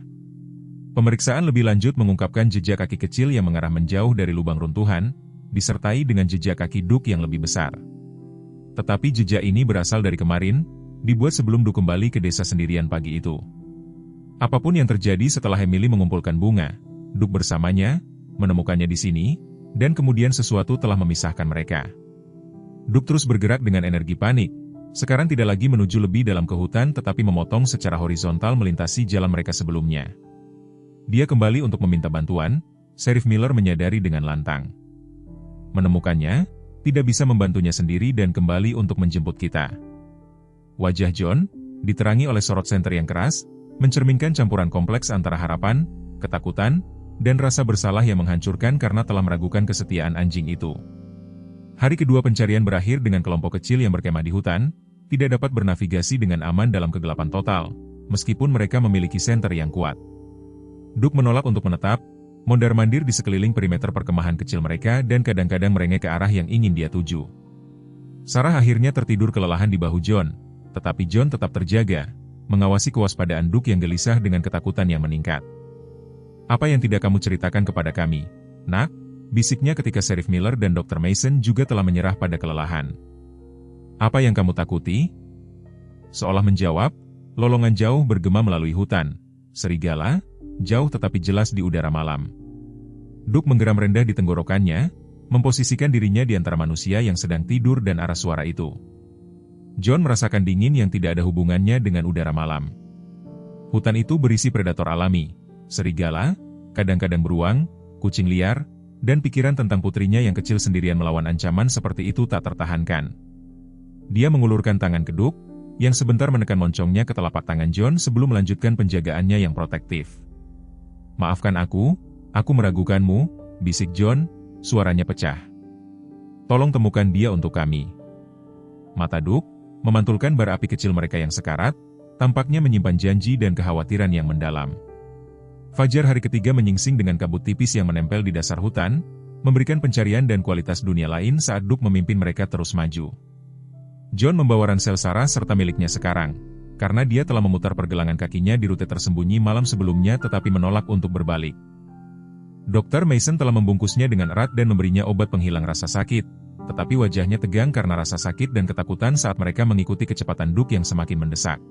A: Pemeriksaan lebih lanjut mengungkapkan jejak kaki kecil yang mengarah menjauh dari lubang runtuhan, disertai dengan jejak kaki Duke yang lebih besar. Tetapi jejak ini berasal dari kemarin, dibuat sebelum Duke kembali ke desa sendirian pagi itu. Apapun yang terjadi setelah Emily mengumpulkan bunga, Duke bersamanya, menemukannya di sini, dan kemudian sesuatu telah memisahkan mereka. Duke terus bergerak dengan energi panik, sekarang tidak lagi menuju lebih dalam ke hutan tetapi memotong secara horizontal melintasi jalan mereka sebelumnya. Dia kembali untuk meminta bantuan, Sheriff Miller menyadari dengan lantang. Menemukannya, tidak bisa membantunya sendiri dan kembali untuk menjemput kita. Wajah John, diterangi oleh sorot senter yang keras, mencerminkan campuran kompleks antara harapan, ketakutan, dan rasa bersalah yang menghancurkan karena telah meragukan kesetiaan anjing itu. Hari kedua pencarian berakhir dengan kelompok kecil yang berkemah di hutan, tidak dapat bernavigasi dengan aman dalam kegelapan total, meskipun mereka memiliki senter yang kuat. Duke menolak untuk menetap, mondar-mandir di sekeliling perimeter perkemahan kecil mereka dan kadang-kadang merengek ke arah yang ingin dia tuju. Sarah akhirnya tertidur kelelahan di bahu John, tetapi John tetap terjaga, mengawasi kewaspadaan Duke yang gelisah dengan ketakutan yang meningkat. Apa yang tidak kamu ceritakan kepada kami, Nak? Bisiknya ketika Sheriff Miller dan Dr. Mason juga telah menyerah pada kelelahan. Apa yang kamu takuti? Seolah menjawab, lolongan jauh bergema melalui hutan. Serigala, jauh tetapi jelas di udara malam. Duke menggeram rendah di tenggorokannya, memposisikan dirinya di antara manusia yang sedang tidur dan arah suara itu. John merasakan dingin yang tidak ada hubungannya dengan udara malam. Hutan itu berisi predator alami, serigala, kadang-kadang beruang, kucing liar, dan pikiran tentang putrinya yang kecil sendirian melawan ancaman seperti itu tak tertahankan. Dia mengulurkan tangan ke Duke, yang sebentar menekan moncongnya ke telapak tangan John sebelum melanjutkan penjagaannya yang protektif. Maafkan aku meragukanmu, bisik John, suaranya pecah. Tolong temukan dia untuk kami. Mata Duke, memantulkan bara api kecil mereka yang sekarat, tampaknya menyimpan janji dan kekhawatiran yang mendalam. Fajar hari ketiga menyingsing dengan kabut tipis yang menempel di dasar hutan, memberikan pencarian dan kualitas dunia lain saat Duke memimpin mereka terus maju. John membawa ransel Sarah serta miliknya sekarang, karena dia telah memutar pergelangan kakinya di rute tersembunyi malam sebelumnya tetapi menolak untuk berbalik. Dr. Mason telah membungkusnya dengan erat dan memberinya obat penghilang rasa sakit, tetapi wajahnya tegang karena rasa sakit dan ketakutan saat mereka mengikuti kecepatan Duke yang semakin mendesak.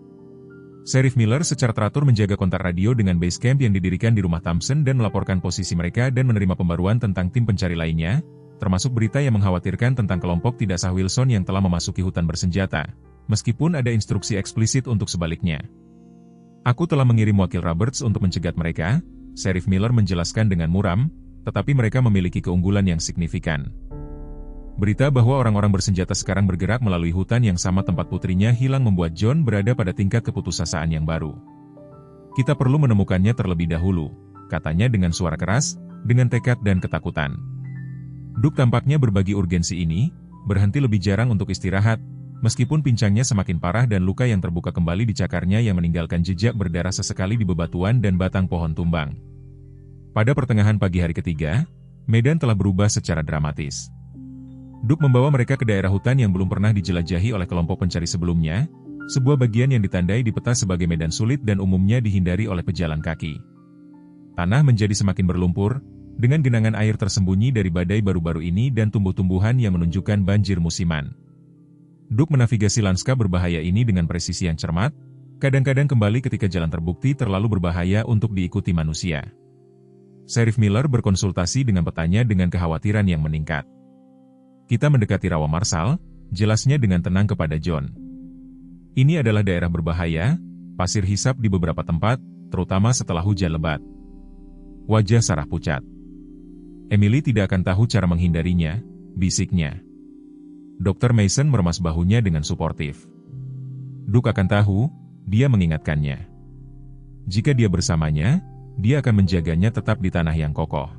A: Sheriff Miller secara teratur menjaga kontak radio dengan base camp yang didirikan di rumah Thompson dan melaporkan posisi mereka dan menerima pembaruan tentang tim pencari lainnya, termasuk berita yang mengkhawatirkan tentang kelompok tidak sah Wilson yang telah memasuki hutan bersenjata. Meskipun ada instruksi eksplisit untuk sebaliknya. Aku telah mengirim wakil Roberts untuk mencegat mereka, Sheriff Miller menjelaskan dengan muram, tetapi mereka memiliki keunggulan yang signifikan. Berita bahwa orang-orang bersenjata sekarang bergerak melalui hutan yang sama tempat putrinya hilang membuat John berada pada tingkat keputusasaan yang baru. Kita perlu menemukannya terlebih dahulu, katanya dengan suara keras, dengan tekad dan ketakutan. Duke tampaknya berbagi urgensi ini, berhenti lebih jarang untuk istirahat, meskipun pincangnya semakin parah dan luka yang terbuka kembali di cakarnya yang meninggalkan jejak berdarah sesekali di bebatuan dan batang pohon tumbang. Pada pertengahan pagi hari ketiga, medan telah berubah secara dramatis. Duke membawa mereka ke daerah hutan yang belum pernah dijelajahi oleh kelompok pencari sebelumnya, sebuah bagian yang ditandai di peta sebagai medan sulit dan umumnya dihindari oleh pejalan kaki. Tanah menjadi semakin berlumpur, dengan genangan air tersembunyi dari badai baru-baru ini dan tumbuh-tumbuhan yang menunjukkan banjir musiman. Duke menavigasi lanskap berbahaya ini dengan presisi yang cermat, kadang-kadang kembali ketika jalan terbukti terlalu berbahaya untuk diikuti manusia. Sheriff Miller berkonsultasi dengan petanya dengan kekhawatiran yang meningkat. Kita mendekati rawa Marshall, jelasnya dengan tenang kepada John. Ini adalah daerah berbahaya, pasir hisap di beberapa tempat, terutama setelah hujan lebat. Wajah Sarah pucat. Emily tidak akan tahu cara menghindarinya, bisiknya. Dr. Mason meremas bahunya dengan suportif. Duke akan tahu, dia mengingatkannya. Jika dia bersamanya, dia akan menjaganya tetap di tanah yang kokoh.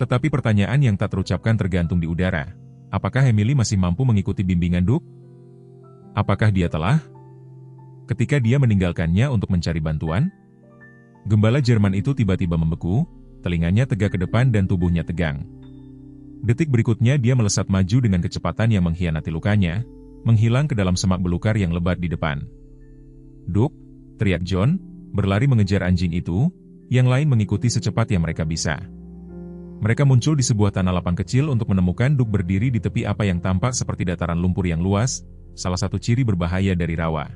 A: Tetapi pertanyaan yang tak terucapkan tergantung di udara. Apakah Emily masih mampu mengikuti bimbingan Duke? Apakah dia telah? Ketika dia meninggalkannya untuk mencari bantuan? Gembala Jerman itu tiba-tiba membeku, telinganya tegak ke depan dan tubuhnya tegang. Detik berikutnya dia melesat maju dengan kecepatan yang mengkhianati lukanya, menghilang ke dalam semak belukar yang lebat di depan. Duke, teriak John, berlari mengejar anjing itu, yang lain mengikuti secepat yang mereka bisa. Mereka muncul di sebuah tanah lapang kecil untuk menemukan Duke berdiri di tepi apa yang tampak seperti dataran lumpur yang luas, salah satu ciri berbahaya dari rawa.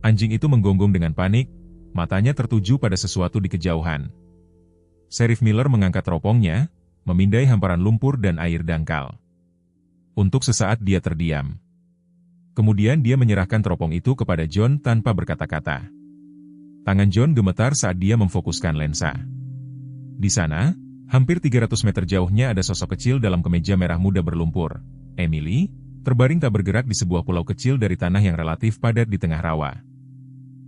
A: Anjing itu menggonggong dengan panik, matanya tertuju pada sesuatu di kejauhan. Sheriff Miller mengangkat teropongnya, memindai hamparan lumpur dan air dangkal. Untuk sesaat dia terdiam. Kemudian dia menyerahkan teropong itu kepada John tanpa berkata-kata. Tangan John gemetar saat dia memfokuskan lensa. Di sana, hampir 300 meter jauhnya ada sosok kecil dalam kemeja merah muda berlumpur. Emily, terbaring tak bergerak di sebuah pulau kecil dari tanah yang relatif padat di tengah rawa.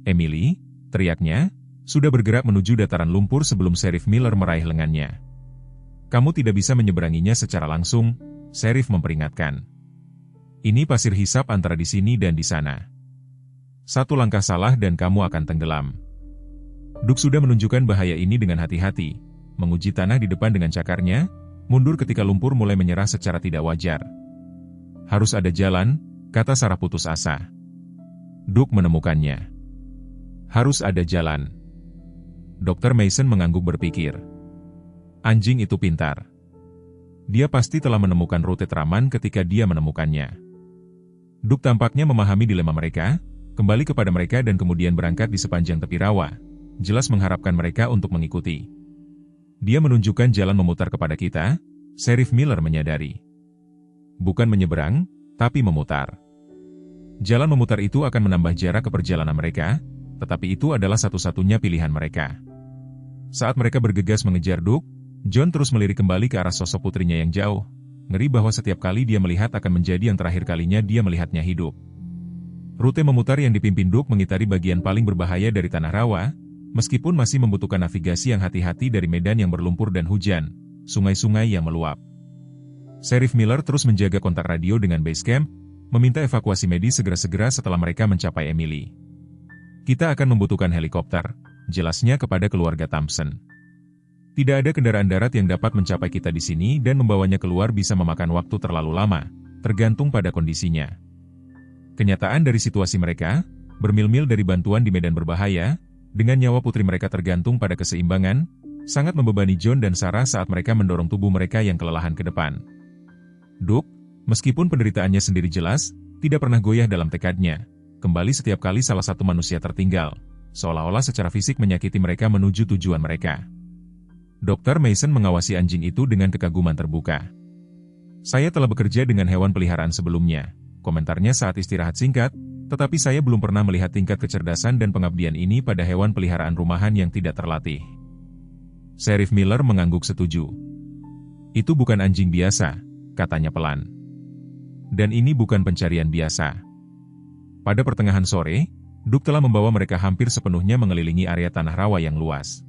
A: Emily, teriaknya, sudah bergerak menuju dataran lumpur sebelum Sheriff Miller meraih lengannya. Kamu tidak bisa menyeberanginya secara langsung, Sheriff memperingatkan. Ini pasir hisap antara di sini dan di sana. Satu langkah salah dan kamu akan tenggelam. Duke sudah menunjukkan bahaya ini dengan hati-hati, menguji tanah di depan dengan cakarnya, mundur ketika lumpur mulai menyerah secara tidak wajar. Harus ada jalan, kata Sarah putus asa. Duke menemukannya. Harus ada jalan. Dr. Mason mengangguk berpikir. Anjing itu pintar. Dia pasti telah menemukan rute teraman ketika dia menemukannya. Duke tampaknya memahami dilema mereka, kembali kepada mereka dan kemudian berangkat di sepanjang tepi rawa, jelas mengharapkan mereka untuk mengikuti. Dia menunjukkan jalan memutar kepada kita, Sheriff Miller menyadari. Bukan menyeberang, tapi memutar. Jalan memutar itu akan menambah jarak ke perjalanan mereka, tetapi itu adalah satu-satunya pilihan mereka. Saat mereka bergegas mengejar Duke, John terus melirik kembali ke arah sosok putrinya yang jauh, ngeri bahwa setiap kali dia melihat akan menjadi yang terakhir kalinya dia melihatnya hidup. Rute memutar yang dipimpin Duke mengitari bagian paling berbahaya dari tanah rawa, meskipun masih membutuhkan navigasi yang hati-hati dari medan yang berlumpur dan hujan, sungai-sungai yang meluap. Sheriff Miller terus menjaga kontak radio dengan base camp, meminta evakuasi medis segera-segera setelah mereka mencapai Emily. Kita akan membutuhkan helikopter, jelasnya kepada keluarga Thompson. Tidak ada kendaraan darat yang dapat mencapai kita di sini dan membawanya keluar bisa memakan waktu terlalu lama, tergantung pada kondisinya. Kenyataan dari situasi mereka, bermil-mil dari bantuan di medan berbahaya, dengan nyawa putri mereka tergantung pada keseimbangan, sangat membebani John dan Sarah saat mereka mendorong tubuh mereka yang kelelahan ke depan. Duke, meskipun penderitaannya sendiri jelas, tidak pernah goyah dalam tekadnya, kembali setiap kali salah satu manusia tertinggal, seolah-olah secara fisik menyakiti mereka menuju tujuan mereka. Dr. Mason mengawasi anjing itu dengan kekaguman terbuka. "Saya telah bekerja dengan hewan peliharaan sebelumnya," komentarnya saat istirahat singkat, "tetapi saya belum pernah melihat tingkat kecerdasan dan pengabdian ini pada hewan peliharaan rumahan yang tidak terlatih." Sheriff Miller mengangguk setuju. "Itu bukan anjing biasa," katanya pelan. "Dan ini bukan pencarian biasa." Pada pertengahan sore, Duke telah membawa mereka hampir sepenuhnya mengelilingi area tanah rawa yang luas.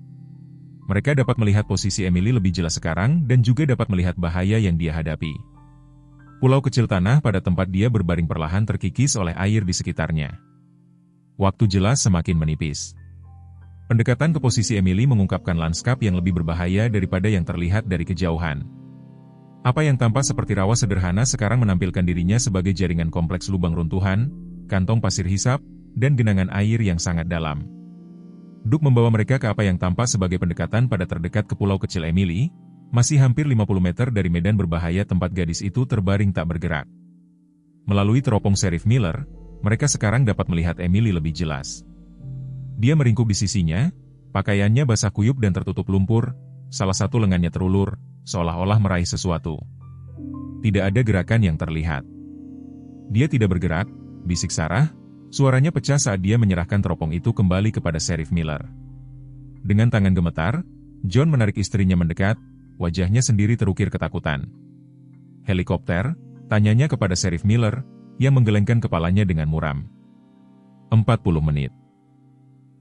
A: Mereka dapat melihat posisi Emily lebih jelas sekarang dan juga dapat melihat bahaya yang dia hadapi. Pulau kecil tanah pada tempat dia berbaring perlahan terkikis oleh air di sekitarnya. Waktu jelas semakin menipis. Pendekatan ke posisi Emily mengungkapkan lanskap yang lebih berbahaya daripada yang terlihat dari kejauhan. Apa yang tampak seperti rawa sederhana sekarang menampilkan dirinya sebagai jaringan kompleks lubang runtuhan, kantong pasir hisap, dan genangan air yang sangat dalam. Duke membawa mereka ke apa yang tampak sebagai pendekatan pada terdekat ke pulau kecil Emily, masih hampir 50 meter dari medan berbahaya tempat gadis itu terbaring tak bergerak. Melalui teropong Sheriff Miller, mereka sekarang dapat melihat Emily lebih jelas. Dia meringkuk di sisinya, pakaiannya basah kuyup dan tertutup lumpur, salah satu lengannya terulur, seolah-olah meraih sesuatu. Tidak ada gerakan yang terlihat. "Dia tidak bergerak," bisik Sarah, suaranya pecah saat dia menyerahkan teropong itu kembali kepada Sheriff Miller. Dengan tangan gemetar, John menarik istrinya mendekat, wajahnya sendiri terukir ketakutan. "Helikopter?" tanyanya kepada Sheriff Miller, yang menggelengkan kepalanya dengan muram. 40 menit.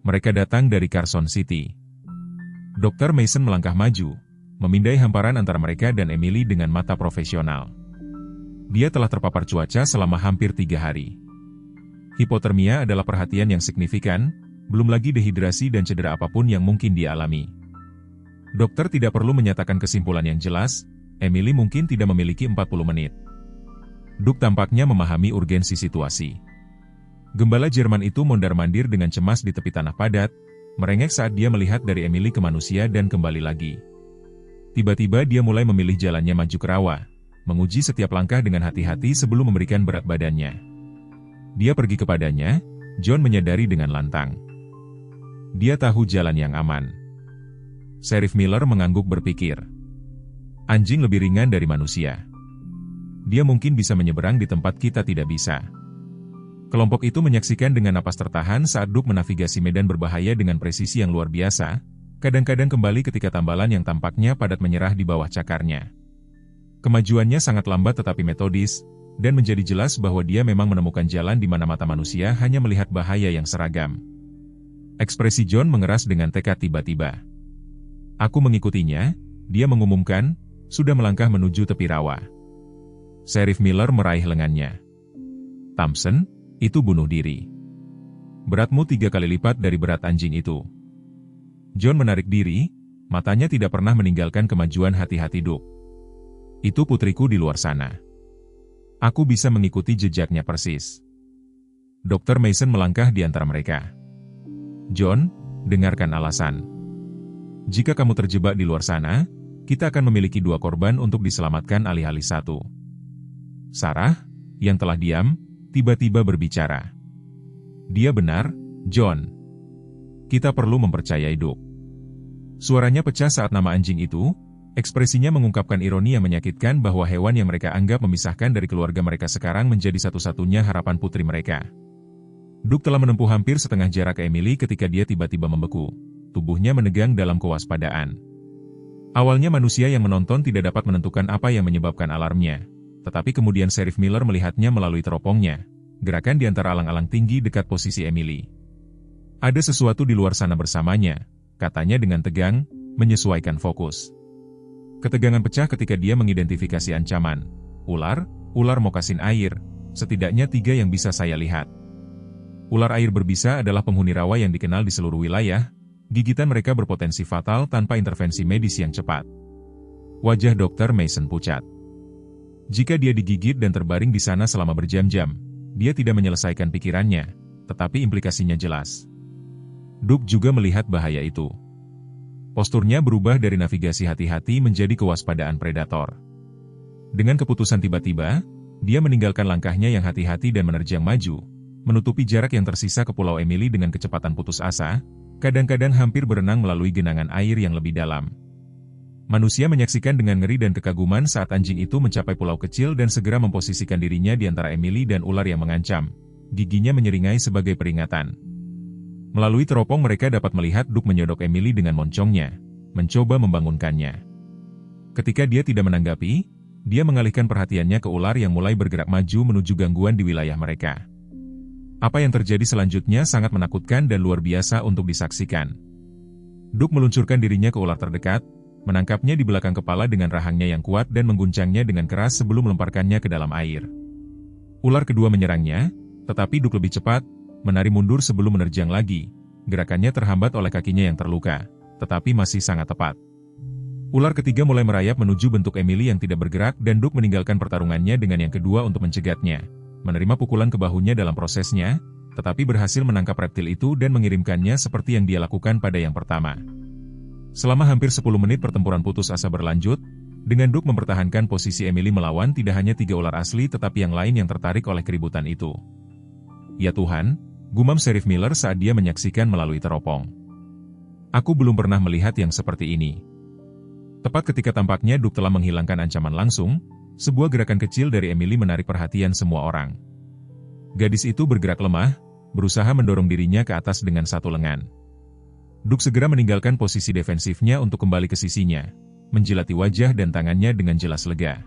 A: Mereka datang dari Carson City. Dr. Mason melangkah maju, memindai hamparan antara mereka dan Emily dengan mata profesional. Dia telah terpapar cuaca selama hampir 3 hari. Hipotermia adalah perhatian yang signifikan, belum lagi dehidrasi dan cedera apapun yang mungkin dia alami. Dokter tidak perlu menyatakan kesimpulan yang jelas, Emily mungkin tidak memiliki 40 menit. Duke tampaknya memahami urgensi situasi. Gembala Jerman itu mondar-mandir dengan cemas di tepi tanah padat, merengek saat dia melihat dari Emily ke manusia dan kembali lagi. Tiba-tiba dia mulai memilih jalannya maju ke rawa, menguji setiap langkah dengan hati-hati sebelum memberikan berat badannya. Dia pergi kepadanya, John menyadari dengan lantang. Dia tahu jalan yang aman. Sheriff Miller mengangguk berpikir. Anjing lebih ringan dari manusia. Dia mungkin bisa menyeberang di tempat kita tidak bisa. Kelompok itu menyaksikan dengan napas tertahan saat Duke menavigasi medan berbahaya dengan presisi yang luar biasa, kadang-kadang kembali ketika tambalan yang tampaknya padat menyerah di bawah cakarnya. Kemajuannya sangat lambat tetapi metodis, dan menjadi jelas bahwa dia memang menemukan jalan di mana mata manusia hanya melihat bahaya yang seragam. Ekspresi John mengeras dengan tekad tiba-tiba. "Aku mengikutinya," dia mengumumkan, sudah melangkah menuju tepi rawa. Sheriff Miller meraih lengannya. "Thompson, itu bunuh diri. Beratmu 3 kali lipat dari berat anjing itu." John menarik diri, matanya tidak pernah meninggalkan kemajuan hati-hati Duke. "Itu putriku di luar sana. Aku bisa mengikuti jejaknya persis." Dr. Mason melangkah di antara mereka. "John, dengarkan alasan. Jika kamu terjebak di luar sana, kita akan memiliki 2 korban untuk diselamatkan alih-alih 1. Sarah, yang telah diam, tiba-tiba berbicara. "Dia benar, John. Kita perlu mempercayai Duke." Suaranya pecah saat nama anjing itu, ekspresinya mengungkapkan ironi yang menyakitkan bahwa hewan yang mereka anggap memisahkan dari keluarga mereka sekarang menjadi satu-satunya harapan putri mereka. Duke telah menempuh hampir setengah jarak ke Emily ketika dia tiba-tiba membeku. Tubuhnya menegang dalam kewaspadaan. Awalnya manusia yang menonton tidak dapat menentukan apa yang menyebabkan alarmnya, tetapi kemudian Sheriff Miller melihatnya melalui teropongnya, gerakan di antara alang-alang tinggi dekat posisi Emily. "Ada sesuatu di luar sana bersamanya," katanya dengan tegang, menyesuaikan fokus. Ketegangan pecah ketika dia mengidentifikasi ancaman. Ular mokasin air, setidaknya 3 yang bisa saya lihat. Ular air berbisa adalah penghuni rawa yang dikenal di seluruh wilayah. Gigitan mereka berpotensi fatal tanpa intervensi medis yang cepat. Wajah Dr. Mason pucat. Jika dia digigit dan terbaring di sana selama berjam-jam, dia tidak menyelesaikan pikirannya. tetapi implikasinya jelas. Duke juga melihat bahaya itu. Posturnya berubah dari navigasi hati-hati menjadi kewaspadaan predator. Dengan keputusan tiba-tiba, dia meninggalkan langkahnya yang hati-hati dan menerjang maju, menutupi jarak yang tersisa ke Pulau Emily dengan kecepatan putus asa, kadang-kadang hampir berenang melalui genangan air yang lebih dalam. Manusia menyaksikan dengan ngeri dan kekaguman saat anjing itu mencapai pulau kecil dan segera memposisikan dirinya di antara Emily dan ular yang mengancam. Giginya menyeringai sebagai peringatan. Melalui teropong mereka dapat melihat Duke menyodok Emily dengan moncongnya, mencoba membangunkannya. Ketika dia tidak menanggapi, dia mengalihkan perhatiannya ke ular yang mulai bergerak maju menuju gangguan di wilayah mereka. Apa yang terjadi selanjutnya sangat menakutkan dan luar biasa untuk disaksikan. Duke meluncurkan dirinya ke ular terdekat, menangkapnya di belakang kepala dengan rahangnya yang kuat dan mengguncangnya dengan keras sebelum melemparkannya ke dalam air. Ular kedua menyerangnya, tetapi Duke lebih cepat, menari mundur sebelum menerjang lagi. Gerakannya terhambat oleh kakinya yang terluka, tetapi masih sangat tepat. Ular ketiga mulai merayap menuju bentuk Emily yang tidak bergerak dan Duke meninggalkan pertarungannya dengan yang kedua untuk mencegatnya. Menerima pukulan ke bahunya dalam prosesnya, tetapi berhasil menangkap reptil itu dan mengirimkannya seperti yang dia lakukan pada yang pertama. Selama hampir 10 menit pertempuran putus asa berlanjut, dengan Duke mempertahankan posisi Emily melawan tidak hanya 3 ular asli tetapi yang lain yang tertarik oleh keributan itu. Ya Tuhan, gumam Sheriff Miller saat dia menyaksikan melalui teropong. Aku belum pernah melihat yang seperti ini. Tepat ketika tampaknya Duke telah menghilangkan ancaman langsung, sebuah gerakan kecil dari Emily menarik perhatian semua orang. Gadis itu bergerak lemah, berusaha mendorong dirinya ke atas dengan satu lengan. Duke segera meninggalkan posisi defensifnya untuk kembali ke sisinya, menjilati wajah dan tangannya dengan jelas lega.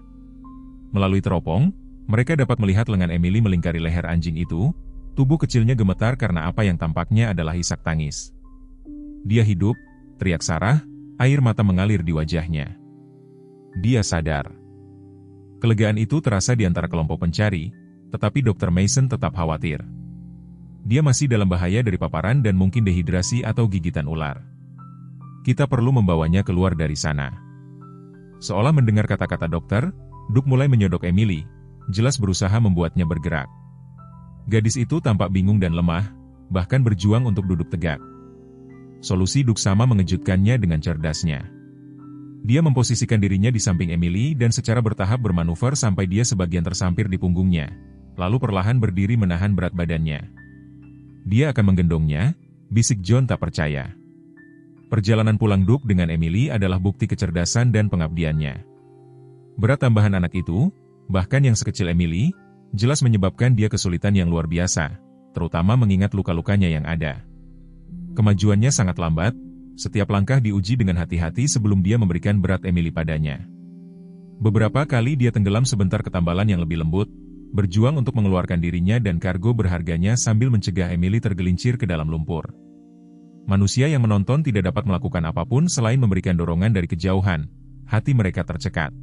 A: Melalui teropong, mereka dapat melihat lengan Emily melingkari leher anjing itu, tubuh kecilnya gemetar karena apa yang tampaknya adalah isak tangis. Dia hidup, teriak Sarah, air mata mengalir di wajahnya. Dia sadar. Kelegaan itu terasa di antara kelompok pencari, tetapi Dr. Mason tetap khawatir. Dia masih dalam bahaya dari paparan dan mungkin dehidrasi atau gigitan ular. Kita perlu membawanya keluar dari sana. Seolah mendengar kata-kata dokter, Duke mulai menyodok Emily, jelas berusaha membuatnya bergerak. Gadis itu tampak bingung dan lemah, bahkan berjuang untuk duduk tegak. Solusi Duke sama mengejutkannya dengan cerdasnya. Dia memposisikan dirinya di samping Emily dan secara bertahap bermanuver sampai dia sebagian tersampir di punggungnya, lalu perlahan berdiri menahan berat badannya. Dia akan menggendongnya, bisik John tak percaya. Perjalanan pulang Duke dengan Emily adalah bukti kecerdasan dan pengabdiannya. Berat tambahan anak itu, bahkan yang sekecil Emily, jelas menyebabkan dia kesulitan yang luar biasa, terutama mengingat luka-lukanya yang ada. Kemajuannya sangat lambat, setiap langkah diuji dengan hati-hati sebelum dia memberikan berat Emily padanya. Beberapa kali dia tenggelam sebentar ke tambalan yang lebih lembut, berjuang untuk mengeluarkan dirinya dan kargo berharganya sambil mencegah Emily tergelincir ke dalam lumpur. Manusia yang menonton tidak dapat melakukan apapun selain memberikan dorongan dari kejauhan, hati mereka tercekat.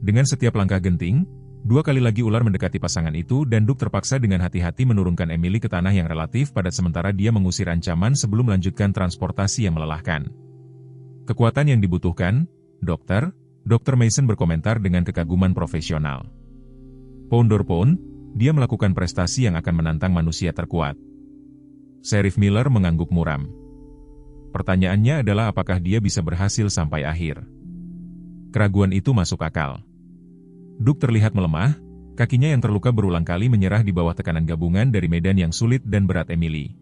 A: Dengan setiap langkah genting, 2 kali lagi ular mendekati pasangan itu dan Duke terpaksa dengan hati-hati menurunkan Emily ke tanah yang relatif padat sementara dia mengusir ancaman sebelum melanjutkan transportasi yang melelahkan. Kekuatan yang dibutuhkan, Dr. Mason berkomentar dengan kekaguman profesional. Pound-for-pound, dia melakukan prestasi yang akan menantang manusia terkuat. Sheriff Miller mengangguk muram. Pertanyaannya adalah apakah dia bisa berhasil sampai akhir. Keraguan itu masuk akal. Duke terlihat melemah, kakinya yang terluka berulang kali menyerah di bawah tekanan gabungan dari medan yang sulit dan berat Emily.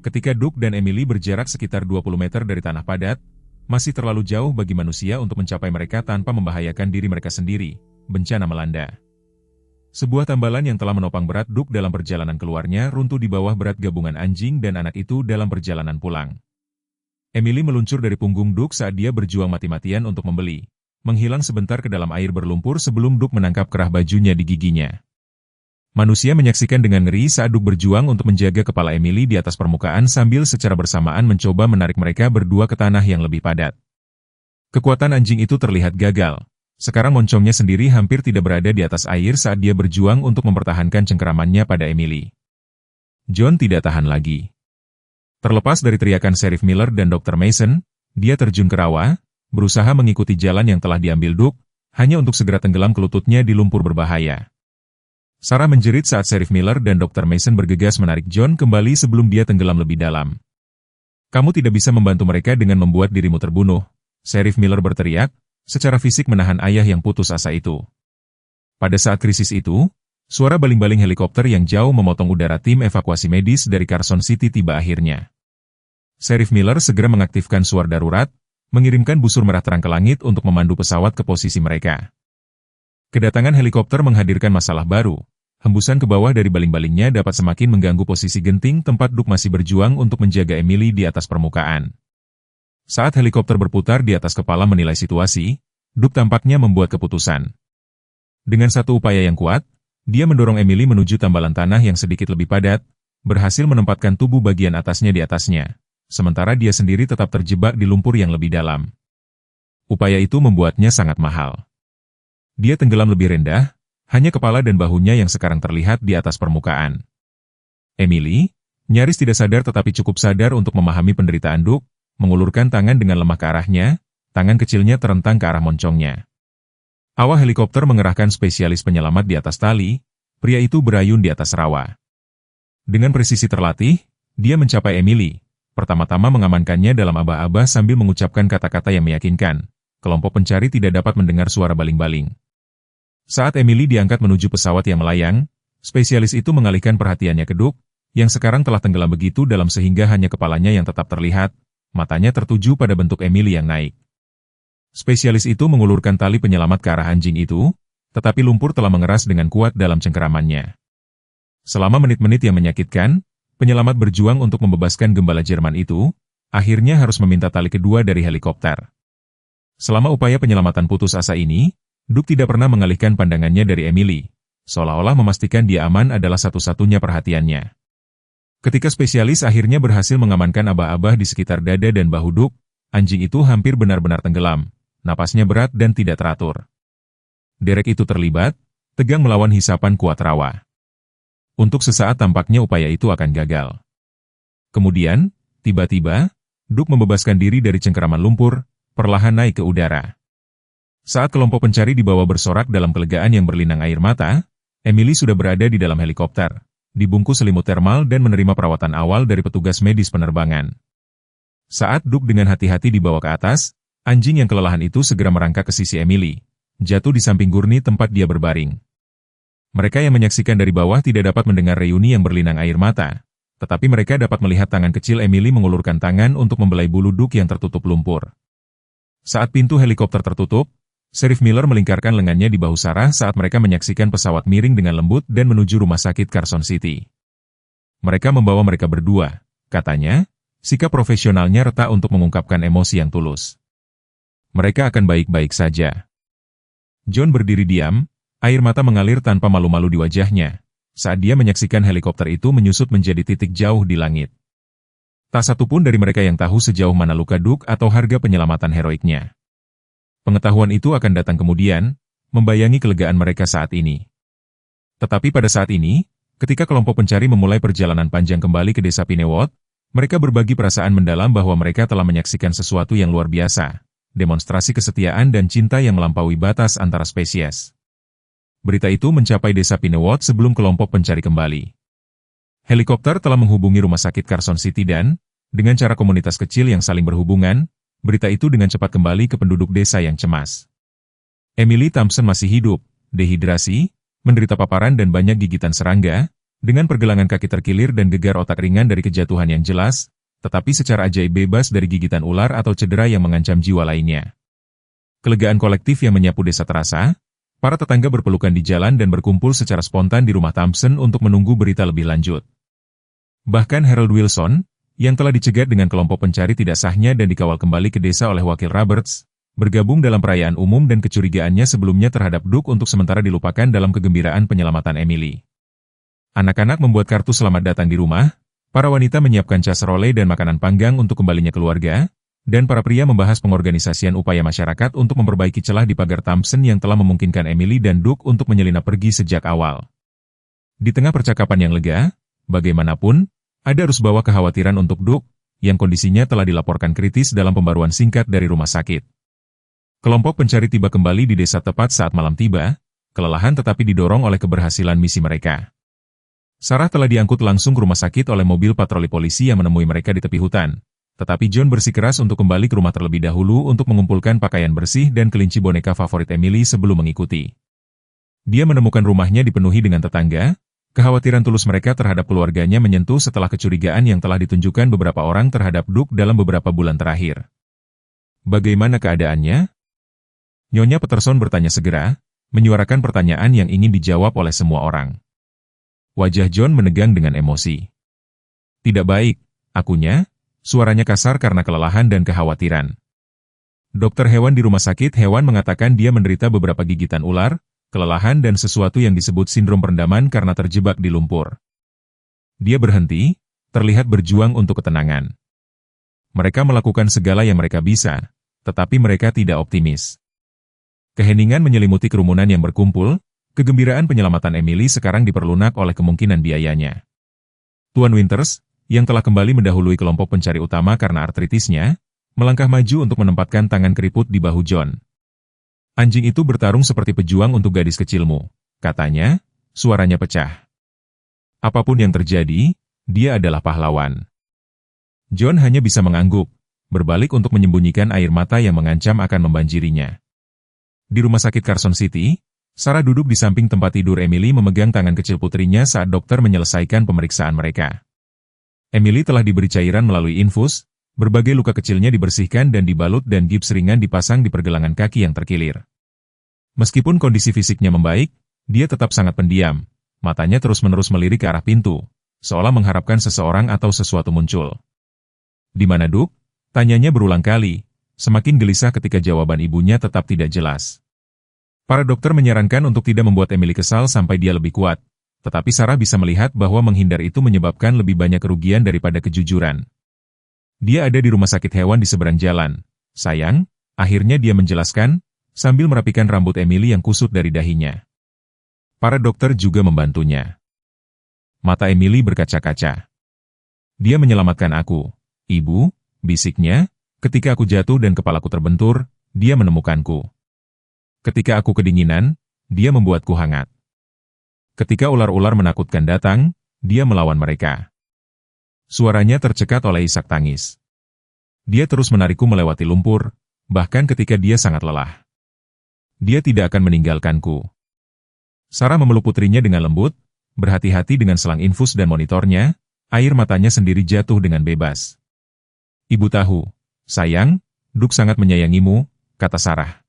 A: Ketika Duke dan Emily berjarak sekitar 20 meter dari tanah padat, masih terlalu jauh bagi manusia untuk mencapai mereka tanpa membahayakan diri mereka sendiri, bencana melanda. Sebuah tambalan yang telah menopang berat Duke dalam perjalanan keluarnya runtuh di bawah berat gabungan anjing dan anak itu dalam perjalanan pulang. Emily meluncur dari punggung Duke saat dia berjuang mati-matian untuk membeli, menghilang sebentar ke dalam air berlumpur sebelum Duke menangkap kerah bajunya di giginya. Manusia menyaksikan dengan ngeri saat Duke berjuang untuk menjaga kepala Emily di atas permukaan sambil secara bersamaan mencoba menarik mereka berdua ke tanah yang lebih padat. Kekuatan anjing itu terlihat gagal. Sekarang moncongnya sendiri hampir tidak berada di atas air saat dia berjuang untuk mempertahankan cengkeramannya pada Emily. John tidak tahan lagi. Terlepas dari teriakan Sheriff Miller dan Dr. Mason, dia terjun ke rawa, berusaha mengikuti jalan yang telah diambil Duke, hanya untuk segera tenggelam ke lututnya di lumpur berbahaya. Sarah menjerit saat Sheriff Miller dan Dr. Mason bergegas menarik John kembali sebelum dia tenggelam lebih dalam. "Kamu tidak bisa membantu mereka dengan membuat dirimu terbunuh," Sheriff Miller berteriak, secara fisik menahan ayah yang putus asa itu. Pada saat krisis itu, suara baling-baling helikopter yang jauh memotong udara tim evakuasi medis dari Carson City tiba akhirnya. Sheriff Miller segera mengaktifkan suara darurat, mengirimkan busur merah terang ke langit untuk memandu pesawat ke posisi mereka. Kedatangan helikopter menghadirkan masalah baru. Hembusan ke bawah dari baling-balingnya dapat semakin mengganggu posisi genting tempat Duke masih berjuang untuk menjaga Emily di atas permukaan. Saat helikopter berputar di atas kepala menilai situasi, Duke tampaknya membuat keputusan. Dengan satu upaya yang kuat, dia mendorong Emily menuju tambalan tanah yang sedikit lebih padat, berhasil menempatkan tubuh bagian atasnya di atasnya, sementara dia sendiri tetap terjebak di lumpur yang lebih dalam. Upaya itu membuatnya sangat mahal. Dia tenggelam lebih rendah, hanya kepala dan bahunya yang sekarang terlihat di atas permukaan. Emily, nyaris tidak sadar tetapi cukup sadar untuk memahami penderitaan Duke, mengulurkan tangan dengan lemah ke arahnya, tangan kecilnya terentang ke arah moncongnya. Awak helikopter mengerahkan spesialis penyelamat di atas tali, pria itu berayun di atas rawa. Dengan presisi terlatih, dia mencapai Emily, pertama-tama mengamankannya dalam aba-aba sambil mengucapkan kata-kata yang meyakinkan. Kelompok pencari tidak dapat mendengar suara baling-baling. Saat Emily diangkat menuju pesawat yang melayang, spesialis itu mengalihkan perhatiannya ke Duke, yang sekarang telah tenggelam begitu dalam sehingga hanya kepalanya yang tetap terlihat, matanya tertuju pada bentuk Emily yang naik. Spesialis itu mengulurkan tali penyelamat ke arah anjing itu, tetapi lumpur telah mengeras dengan kuat dalam cengkeramannya. Selama menit-menit yang menyakitkan, penyelamat berjuang untuk membebaskan gembala Jerman itu, akhirnya harus meminta tali kedua dari helikopter. Selama upaya penyelamatan putus asa ini, Duke tidak pernah mengalihkan pandangannya dari Emily, seolah-olah memastikan dia aman adalah satu-satunya perhatiannya. Ketika spesialis akhirnya berhasil mengamankan abah-abah di sekitar dada dan bahu Duke, anjing itu hampir benar-benar tenggelam, napasnya berat dan tidak teratur. Derek itu terlibat, tegang melawan hisapan kuat rawa. Untuk sesaat tampaknya upaya itu akan gagal. Kemudian, tiba-tiba, Duke membebaskan diri dari cengkeraman lumpur, perlahan naik ke udara. Saat kelompok pencari dibawa bersorak dalam kelegaan yang berlinang air mata, Emily sudah berada di dalam helikopter, dibungkus selimut termal dan menerima perawatan awal dari petugas medis penerbangan. Saat Duke dengan hati-hati dibawa ke atas, anjing yang kelelahan itu segera merangkak ke sisi Emily, jatuh di samping gurni tempat dia berbaring. Mereka yang menyaksikan dari bawah tidak dapat mendengar reuni yang berlinang air mata, tetapi mereka dapat melihat tangan kecil Emily mengulurkan tangan untuk membelai bulu Duke yang tertutup lumpur. Saat pintu helikopter tertutup, Sheriff Miller melingkarkan lengannya di bahu Sarah saat mereka menyaksikan pesawat miring dengan lembut dan menuju rumah sakit Carson City. Mereka membawa mereka berdua, katanya, sikap profesionalnya retak untuk mengungkapkan emosi yang tulus. Mereka akan baik-baik saja. John berdiri diam, air mata mengalir tanpa malu-malu di wajahnya, saat dia menyaksikan helikopter itu menyusut menjadi titik jauh di langit. Tak satu pun dari mereka yang tahu sejauh mana luka Duke atau harga penyelamatan heroiknya. Pengetahuan itu akan datang kemudian, membayangi kelegaan mereka saat ini. Tetapi pada saat ini, ketika kelompok pencari memulai perjalanan panjang kembali ke desa Pinewot, mereka berbagi perasaan mendalam bahwa mereka telah menyaksikan sesuatu yang luar biasa, demonstrasi kesetiaan dan cinta yang melampaui batas antara spesies. Berita itu mencapai desa Pinewot sebelum kelompok pencari kembali. Helikopter telah menghubungi rumah sakit Carson City dan, dengan cara komunitas kecil yang saling berhubungan, berita itu dengan cepat kembali ke penduduk desa yang cemas. Emily Thompson masih hidup, dehidrasi, menderita paparan dan banyak gigitan serangga, dengan pergelangan kaki terkilir dan gegar otak ringan dari kejatuhan yang jelas, tetapi secara ajaib bebas dari gigitan ular atau cedera yang mengancam jiwa lainnya. Kelegaan kolektif yang menyapu desa terasa, para tetangga berpelukan di jalan dan berkumpul secara spontan di rumah Thompson untuk menunggu berita lebih lanjut. Bahkan Harold Wilson, yang telah dicegat dengan kelompok pencari tidak sahnya dan dikawal kembali ke desa oleh wakil Roberts, bergabung dalam perayaan umum dan kecurigaannya sebelumnya terhadap Duke untuk sementara dilupakan dalam kegembiraan penyelamatan Emily. Anak-anak membuat kartu selamat datang di rumah, para wanita menyiapkan casserole dan makanan panggang untuk kembalinya keluarga, dan para pria membahas pengorganisasian upaya masyarakat untuk memperbaiki celah di pagar Thompson yang telah memungkinkan Emily dan Duke untuk menyelinap pergi sejak awal. Di tengah percakapan yang lega, bagaimanapun, ada arus bawah kekhawatiran untuk Duke, yang kondisinya telah dilaporkan kritis dalam pembaruan singkat dari rumah sakit. Kelompok pencari tiba kembali di desa tepat saat malam tiba, kelelahan tetapi didorong oleh keberhasilan misi mereka. Sarah telah diangkut langsung ke rumah sakit oleh mobil patroli polisi yang menemui mereka di tepi hutan. Tetapi John bersikeras untuk kembali ke rumah terlebih dahulu untuk mengumpulkan pakaian bersih dan kelinci boneka favorit Emily sebelum mengikuti. Dia menemukan rumahnya dipenuhi dengan tetangga. Kekhawatiran tulus mereka terhadap keluarganya menyentuh setelah kecurigaan yang telah ditunjukkan beberapa orang terhadap Duke dalam beberapa bulan terakhir. Bagaimana keadaannya? Nyonya Peterson bertanya segera, menyuarakan pertanyaan yang ingin dijawab oleh semua orang. Wajah John menegang dengan emosi. Tidak baik, akunya, suaranya kasar karena kelelahan dan kekhawatiran. Dokter hewan di rumah sakit hewan mengatakan dia menderita beberapa gigitan ular, kelelahan dan sesuatu yang disebut sindrom perendaman karena terjebak di lumpur. Dia berhenti, terlihat berjuang untuk ketenangan. Mereka melakukan segala yang mereka bisa, tetapi mereka tidak optimis. Keheningan menyelimuti kerumunan yang berkumpul. Kegembiraan penyelamatan Emily sekarang diperlunak oleh kemungkinan biayanya. Tuan Winters, yang telah kembali mendahului kelompok pencari utama karena artritisnya, melangkah maju untuk menempatkan tangan keriput di bahu John. Anjing itu bertarung seperti pejuang untuk gadis kecilmu, katanya, suaranya pecah. Apapun yang terjadi, dia adalah pahlawan. John hanya bisa mengangguk, berbalik untuk menyembunyikan air mata yang mengancam akan membanjirinya. Di rumah sakit Carson City, Sarah duduk di samping tempat tidur Emily memegang tangan kecil putrinya saat dokter menyelesaikan pemeriksaan mereka. Emily telah diberi cairan melalui infus, berbagai luka kecilnya dibersihkan dan dibalut dan gips ringan dipasang di pergelangan kaki yang terkilir. Meskipun kondisi fisiknya membaik, dia tetap sangat pendiam, matanya terus-menerus melirik ke arah pintu, seolah mengharapkan seseorang atau sesuatu muncul. Di mana Duke? Tanyanya berulang kali, semakin gelisah ketika jawaban ibunya tetap tidak jelas. Para dokter menyarankan untuk tidak membuat Emily kesal sampai dia lebih kuat, tetapi Sarah bisa melihat bahwa menghindar itu menyebabkan lebih banyak kerugian daripada kejujuran. Dia ada di rumah sakit hewan di seberang jalan. Sayang, akhirnya dia menjelaskan, sambil merapikan rambut Emily yang kusut dari dahinya. Para dokter juga membantunya. Mata Emily berkaca-kaca. Dia menyelamatkan aku, Ibu, bisiknya, ketika aku jatuh dan kepalaku terbentur, dia menemukanku. Ketika aku kedinginan, dia membuatku hangat. Ketika ular-ular menakutkan datang, dia melawan mereka. Suaranya tercekat oleh isak tangis. Dia terus menarikku melewati lumpur, bahkan ketika dia sangat lelah. Dia tidak akan meninggalkanku. Sarah memeluk putrinya dengan lembut, berhati-hati dengan selang infus dan monitornya, air matanya sendiri jatuh dengan bebas. Ibu tahu, sayang, Duke sangat menyayangimu, kata Sarah.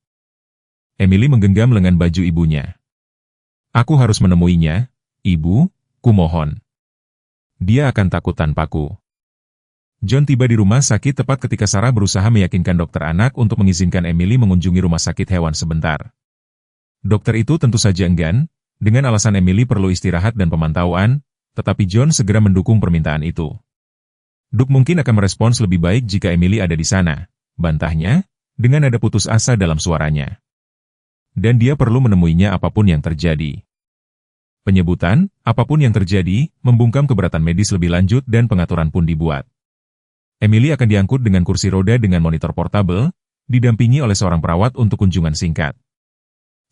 A: Emily menggenggam lengan baju ibunya. Aku harus menemuinya, Ibu, kumohon. Dia akan takut tanpaku. John tiba di rumah sakit tepat ketika Sarah berusaha meyakinkan dokter anak untuk mengizinkan Emily mengunjungi rumah sakit hewan sebentar. Dokter itu tentu saja enggan, dengan alasan Emily perlu istirahat dan pemantauan, tetapi John segera mendukung permintaan itu. Duke mungkin akan merespons lebih baik jika Emily ada di sana, bantahnya, dengan nada putus asa dalam suaranya. Dan dia perlu menemuinya apapun yang terjadi. Penyebutan, apapun yang terjadi, membungkam keberatan medis lebih lanjut dan pengaturan pun dibuat. Emily akan diangkut dengan kursi roda dengan monitor portabel, didampingi oleh seorang perawat untuk kunjungan singkat.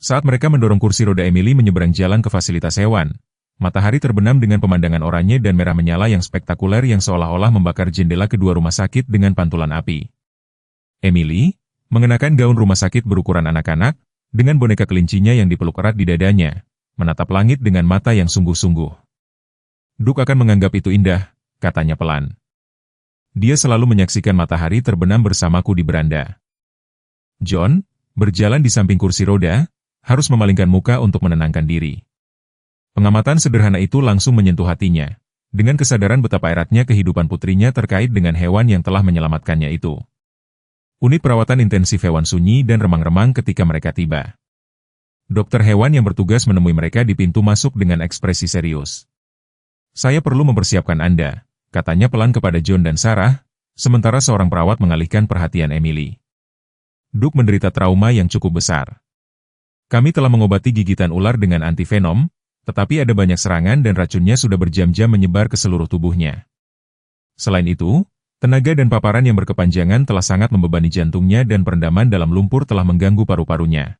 A: Saat mereka mendorong kursi roda Emily menyeberang jalan ke fasilitas hewan, matahari terbenam dengan pemandangan oranye dan merah menyala yang spektakuler yang seolah-olah membakar jendela kedua rumah sakit dengan pantulan api. Emily, mengenakan gaun rumah sakit berukuran anak-anak, dengan boneka kelincinya yang dipeluk erat di dadanya, menatap langit dengan mata yang sungguh-sungguh. Duke akan menganggap itu indah, katanya pelan. Dia selalu menyaksikan matahari terbenam bersamaku di beranda. John, berjalan di samping kursi roda, harus memalingkan muka untuk menenangkan diri. Pengamatan sederhana itu langsung menyentuh hatinya, dengan kesadaran betapa eratnya kehidupan putrinya terkait dengan hewan yang telah menyelamatkannya itu. Unit perawatan intensif hewan sunyi dan remang-remang ketika mereka tiba. Dokter hewan yang bertugas menemui mereka di pintu masuk dengan ekspresi serius. Saya perlu mempersiapkan Anda, katanya pelan kepada John dan Sarah, sementara seorang perawat mengalihkan perhatian Emily. Duke menderita trauma yang cukup besar. Kami telah mengobati gigitan ular dengan antivenom, tetapi ada banyak serangan dan racunnya sudah berjam-jam menyebar ke seluruh tubuhnya. Selain itu, tenaga dan paparan yang berkepanjangan telah sangat membebani jantungnya dan perendaman dalam lumpur telah mengganggu paru-parunya.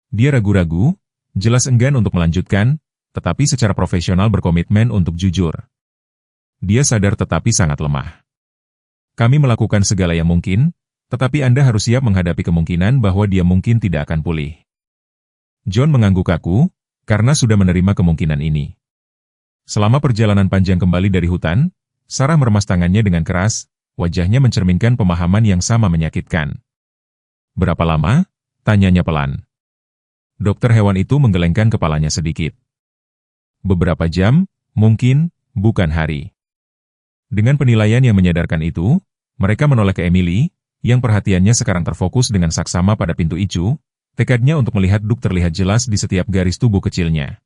A: Dia ragu-ragu, jelas enggan untuk melanjutkan, tetapi secara profesional berkomitmen untuk jujur. Dia sadar tetapi sangat lemah. Kami melakukan segala yang mungkin, tetapi Anda harus siap menghadapi kemungkinan bahwa dia mungkin tidak akan pulih. John mengangguk kaku, karena sudah menerima kemungkinan ini. Selama perjalanan panjang kembali dari hutan, Sarah meremas tangannya dengan keras, wajahnya mencerminkan pemahaman yang sama menyakitkan. Berapa lama? Tanyanya pelan. Dokter hewan itu menggelengkan kepalanya sedikit. Beberapa jam, mungkin, bukan hari. Dengan penilaian yang menyadarkan itu, mereka menoleh ke Emily, yang perhatiannya sekarang terfokus dengan saksama pada pintu icu, tekadnya untuk melihat Duke terlihat jelas di setiap garis tubuh kecilnya.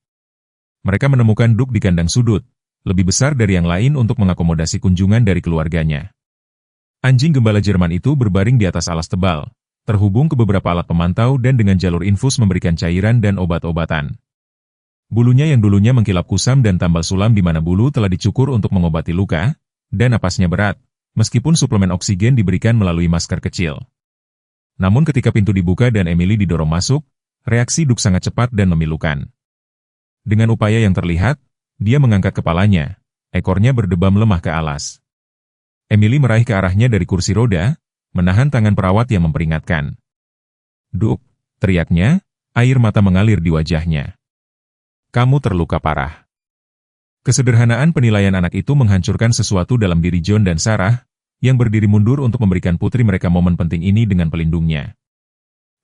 A: Mereka menemukan Duke di kandang sudut, lebih besar dari yang lain untuk mengakomodasi kunjungan dari keluarganya. Anjing gembala Jerman itu berbaring di atas alas tebal, terhubung ke beberapa alat pemantau dan dengan jalur infus memberikan cairan dan obat-obatan. Bulunya yang dulunya mengkilap kusam dan tambal sulam di mana bulu telah dicukur untuk mengobati luka, dan napasnya berat, meskipun suplemen oksigen diberikan melalui masker kecil. Namun ketika pintu dibuka dan Emily didorong masuk, reaksi Duke sangat cepat dan memilukan. Dengan upaya yang terlihat, dia mengangkat kepalanya, ekornya berdebam lemah ke alas. Emily meraih ke arahnya dari kursi roda, menahan tangan perawat yang memperingatkan. "Duke," teriaknya, air mata mengalir di wajahnya. "Kamu terluka parah." Kesederhanaan penilaian anak itu menghancurkan sesuatu dalam diri John dan Sarah, yang berdiri mundur untuk memberikan putri mereka momen penting ini dengan pelindungnya.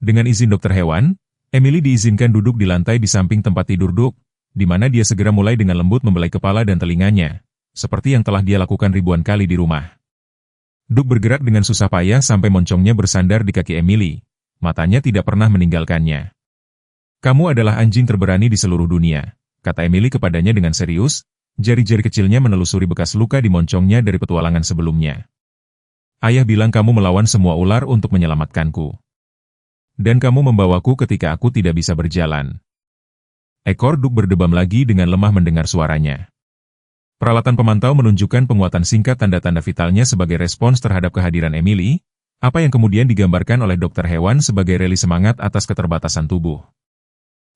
A: Dengan izin dokter hewan, Emily diizinkan duduk di lantai di samping tempat tidur Duke, di mana dia segera mulai dengan lembut membelai kepala dan telinganya, seperti yang telah dia lakukan ribuan kali di rumah. Duke bergerak dengan susah payah sampai moncongnya bersandar di kaki Emily, matanya tidak pernah meninggalkannya. "Kamu adalah anjing terberani di seluruh dunia," kata Emily kepadanya dengan serius, jari-jari kecilnya menelusuri bekas luka di moncongnya dari petualangan sebelumnya. "Ayah bilang kamu melawan semua ular untuk menyelamatkanku. Dan kamu membawaku ketika aku tidak bisa berjalan." Ekor Duke berdebam lagi dengan lemah mendengar suaranya. Peralatan pemantau menunjukkan penguatan singkat tanda-tanda vitalnya sebagai respons terhadap kehadiran Emily, apa yang kemudian digambarkan oleh dokter hewan sebagai reli semangat atas keterbatasan tubuh.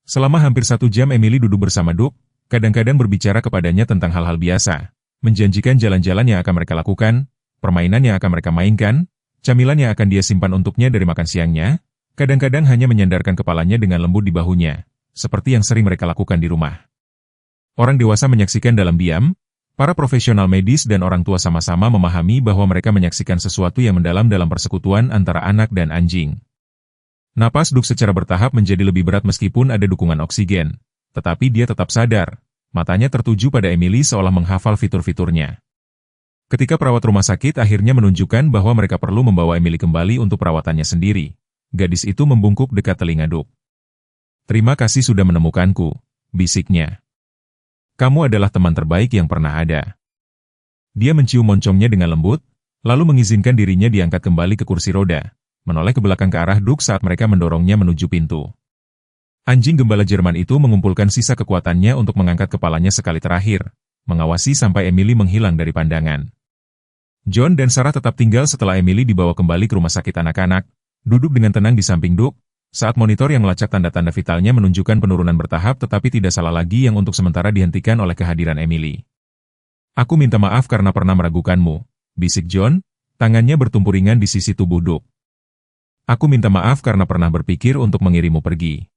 A: Selama hampir 1 jam Emily duduk bersama Duke, kadang-kadang berbicara kepadanya tentang hal-hal biasa, menjanjikan jalan-jalan yang akan mereka lakukan, permainan yang akan mereka mainkan, camilan yang akan dia simpan untuknya dari makan siangnya, kadang-kadang hanya menyandarkan kepalanya dengan lembut di bahunya, seperti yang sering mereka lakukan di rumah. Orang dewasa menyaksikan dalam diam, para profesional medis dan orang tua sama-sama memahami bahwa mereka menyaksikan sesuatu yang mendalam dalam persekutuan antara anak dan anjing. Napas Duke secara bertahap menjadi lebih berat meskipun ada dukungan oksigen, tetapi dia tetap sadar, matanya tertuju pada Emily seolah menghafal fitur-fiturnya. Ketika perawat rumah sakit akhirnya menunjukkan bahwa mereka perlu membawa Emily kembali untuk perawatannya sendiri, gadis itu membungkuk dekat telinga Duke. "Terima kasih sudah menemukanku," bisiknya. "Kamu adalah teman terbaik yang pernah ada." Dia mencium moncongnya dengan lembut, lalu mengizinkan dirinya diangkat kembali ke kursi roda, menoleh ke belakang ke arah Duke saat mereka mendorongnya menuju pintu. Anjing gembala Jerman itu mengumpulkan sisa kekuatannya untuk mengangkat kepalanya sekali terakhir, mengawasi sampai Emily menghilang dari pandangan. John dan Sarah tetap tinggal setelah Emily dibawa kembali ke rumah sakit anak-anak, duduk dengan tenang di samping Duke, saat monitor yang melacak tanda-tanda vitalnya menunjukkan penurunan bertahap tetapi tidak salah lagi yang untuk sementara dihentikan oleh kehadiran Emily. "Aku minta maaf karena pernah meragukanmu," bisik John, tangannya bertumpu ringan di sisi tubuh Duke. "Aku minta maaf karena pernah berpikir untuk mengirimmu pergi."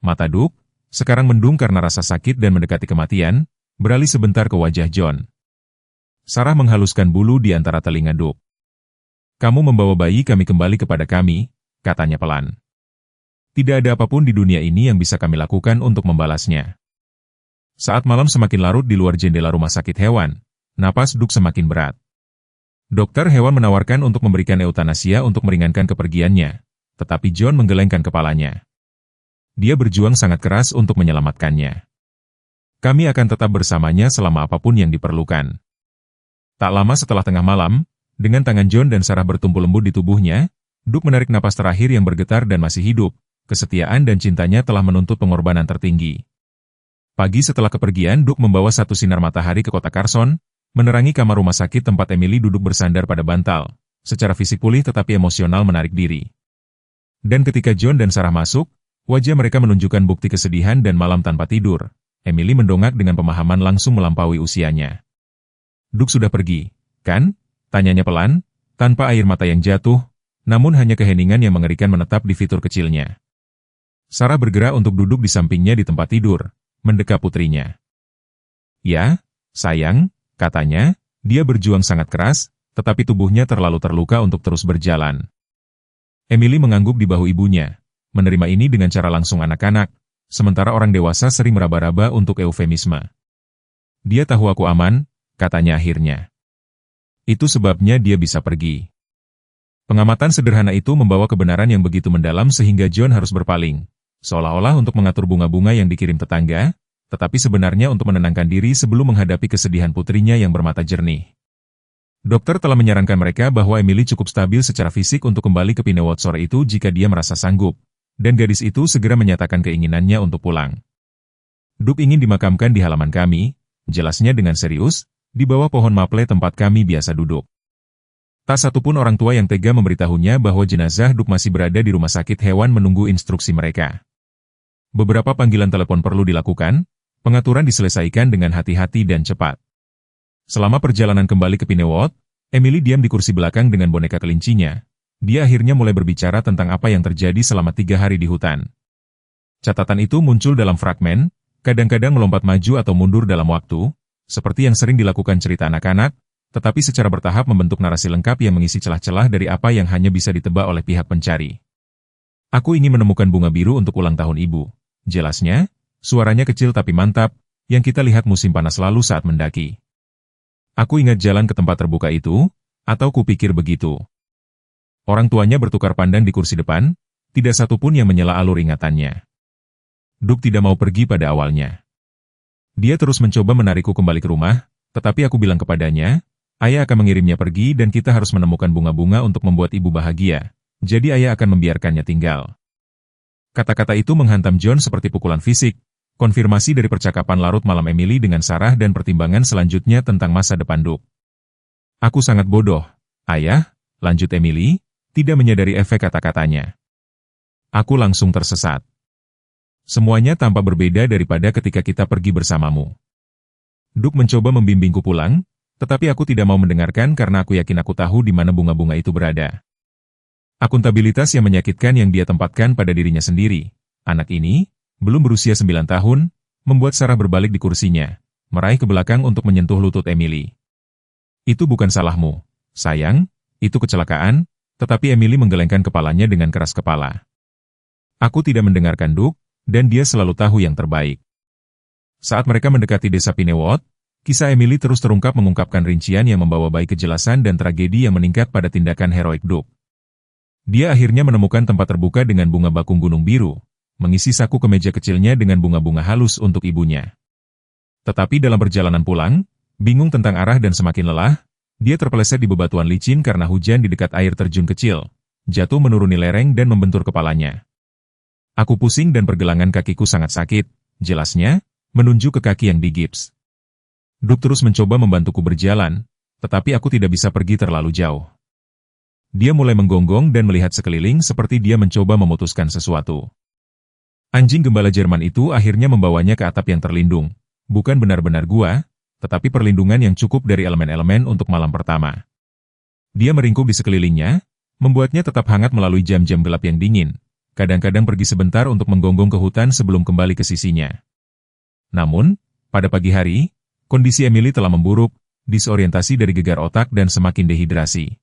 A: Mata Duke, sekarang mendung karena rasa sakit dan mendekati kematian, beralih sebentar ke wajah John. Sarah menghaluskan bulu di antara telinga Duke. "Kamu membawa bayi kami kembali kepada kami," katanya pelan. "Tidak ada apapun di dunia ini yang bisa kami lakukan untuk membalasnya." Saat malam semakin larut di luar jendela rumah sakit hewan, napas Duke semakin berat. Dokter hewan menawarkan untuk memberikan eutanasia untuk meringankan kepergiannya, tetapi John menggelengkan kepalanya. Dia berjuang sangat keras untuk menyelamatkannya. "Kami akan tetap bersamanya selama apapun yang diperlukan." Tak lama setelah tengah malam, dengan tangan John dan Sarah bertumpu lembut di tubuhnya, Duke menarik napas terakhir yang bergetar dan masih hidup. Kesetiaan dan cintanya telah menuntut pengorbanan tertinggi. Pagi setelah kepergian, Duke membawa satu sinar matahari ke kota Carson, menerangi kamar rumah sakit tempat Emily duduk bersandar pada bantal, secara fisik pulih tetapi emosional menarik diri. Dan ketika John dan Sarah masuk, Wajah mereka menunjukkan bukti kesedihan dan malam tanpa tidur. Emily mendongak dengan pemahaman langsung melampaui usianya. Duke sudah pergi, kan? Tanyanya pelan, tanpa air mata yang jatuh, namun hanya keheningan yang mengerikan menetap di fitur kecilnya. Sarah bergerak untuk duduk di sampingnya di tempat tidur, mendekap putrinya. Ya, sayang, katanya, dia berjuang sangat keras, tetapi tubuhnya terlalu terluka untuk terus berjalan. Emily mengangguk di bahu ibunya, menerima ini dengan cara langsung anak-anak, sementara orang dewasa sering meraba-raba untuk eufemisme. Dia tahu aku aman, katanya akhirnya. Itu sebabnya dia bisa pergi. Pengamatan sederhana itu membawa kebenaran yang begitu mendalam sehingga John harus berpaling, seolah-olah untuk mengatur bunga-bunga yang dikirim tetangga, tetapi sebenarnya untuk menenangkan diri sebelum menghadapi kesedihan putrinya yang bermata jernih. Dokter telah menyarankan mereka bahwa Emily cukup stabil secara fisik untuk kembali ke Pinewood sore itu jika dia merasa sanggup, dan gadis itu segera menyatakan keinginannya untuk pulang. Duke ingin dimakamkan di halaman kami, jelasnya dengan serius, di bawah pohon maple tempat kami biasa duduk. Tak satupun orang tua yang tega memberitahunya bahwa jenazah Duke masih berada di rumah sakit hewan menunggu instruksi mereka. Beberapa panggilan telepon perlu dilakukan, pengaturan diselesaikan dengan hati-hati dan cepat. Selama perjalanan kembali ke Pinewood, Emily diam di kursi belakang dengan boneka kelincinya. Dia akhirnya mulai berbicara tentang apa yang terjadi selama 3 hari di hutan. Catatan itu muncul dalam fragmen, kadang-kadang melompat maju atau mundur dalam waktu, seperti yang sering dilakukan cerita anak-anak, tetapi secara bertahap membentuk narasi lengkap yang mengisi celah-celah dari apa yang hanya bisa ditebak oleh pihak pencari. Aku ingin menemukan bunga biru untuk ulang tahun ibu. Jelasnya, suaranya kecil tapi mantap, yang kita lihat musim panas lalu saat mendaki. Aku ingat jalan ke tempat terbuka itu, atau kupikir begitu. Orang tuanya bertukar pandang di kursi depan, tidak satu pun yang menyela alur ingatannya. Duke tidak mau pergi pada awalnya. Dia terus mencoba menarikku kembali ke rumah, tetapi aku bilang kepadanya, ayah akan mengirimnya pergi dan kita harus menemukan bunga-bunga untuk membuat ibu bahagia, jadi ayah akan membiarkannya tinggal. Kata-kata itu menghantam John seperti pukulan fisik, konfirmasi dari percakapan larut malam Emily dengan Sarah dan pertimbangan selanjutnya tentang masa depan Duke. Aku sangat bodoh, ayah, lanjut Emily, tidak menyadari efek kata-katanya. Aku langsung tersesat. Semuanya tampak berbeda daripada ketika kita pergi bersamamu. Duke mencoba membimbingku pulang, tetapi aku tidak mau mendengarkan karena aku yakin aku tahu di mana bunga-bunga itu berada. Akuntabilitas yang menyakitkan yang dia tempatkan pada dirinya sendiri. Anak ini, belum berusia 9 tahun, membuat Sarah berbalik di kursinya, meraih ke belakang untuk menyentuh lutut Emily. Itu bukan salahmu, sayang, itu kecelakaan, tetapi Emily menggelengkan kepalanya dengan keras kepala. Aku tidak mendengarkan Duke, dan dia selalu tahu yang terbaik. Saat mereka mendekati desa Pinewood, kisah Emily terus terungkap mengungkapkan rincian yang membawa baik kejelasan dan tragedi yang meningkat pada tindakan heroik Duke. Dia akhirnya menemukan tempat terbuka dengan bunga bakung gunung biru, mengisi saku kemeja kecilnya dengan bunga-bunga halus untuk ibunya. Tetapi dalam perjalanan pulang, bingung tentang arah dan semakin lelah, dia terpeleset di bebatuan licin karena hujan di dekat air terjun kecil, jatuh menuruni lereng dan membentur kepalanya. Aku pusing dan pergelangan kakiku sangat sakit, jelasnya, menunjuk ke kaki yang digips. Duke terus mencoba membantuku berjalan, tetapi aku tidak bisa pergi terlalu jauh. Dia mulai menggonggong dan melihat sekeliling seperti dia mencoba memutuskan sesuatu. Anjing gembala Jerman itu akhirnya membawanya ke atap yang terlindung, bukan benar-benar gua, tetapi perlindungan yang cukup dari elemen-elemen untuk malam pertama. Dia meringkuk di sekelilingnya, membuatnya tetap hangat melalui jam-jam gelap yang dingin, kadang-kadang pergi sebentar untuk menggonggong ke hutan sebelum kembali ke sisinya. Namun, pada pagi hari, kondisi Emily telah memburuk, disorientasi dari gegar otak dan semakin dehidrasi.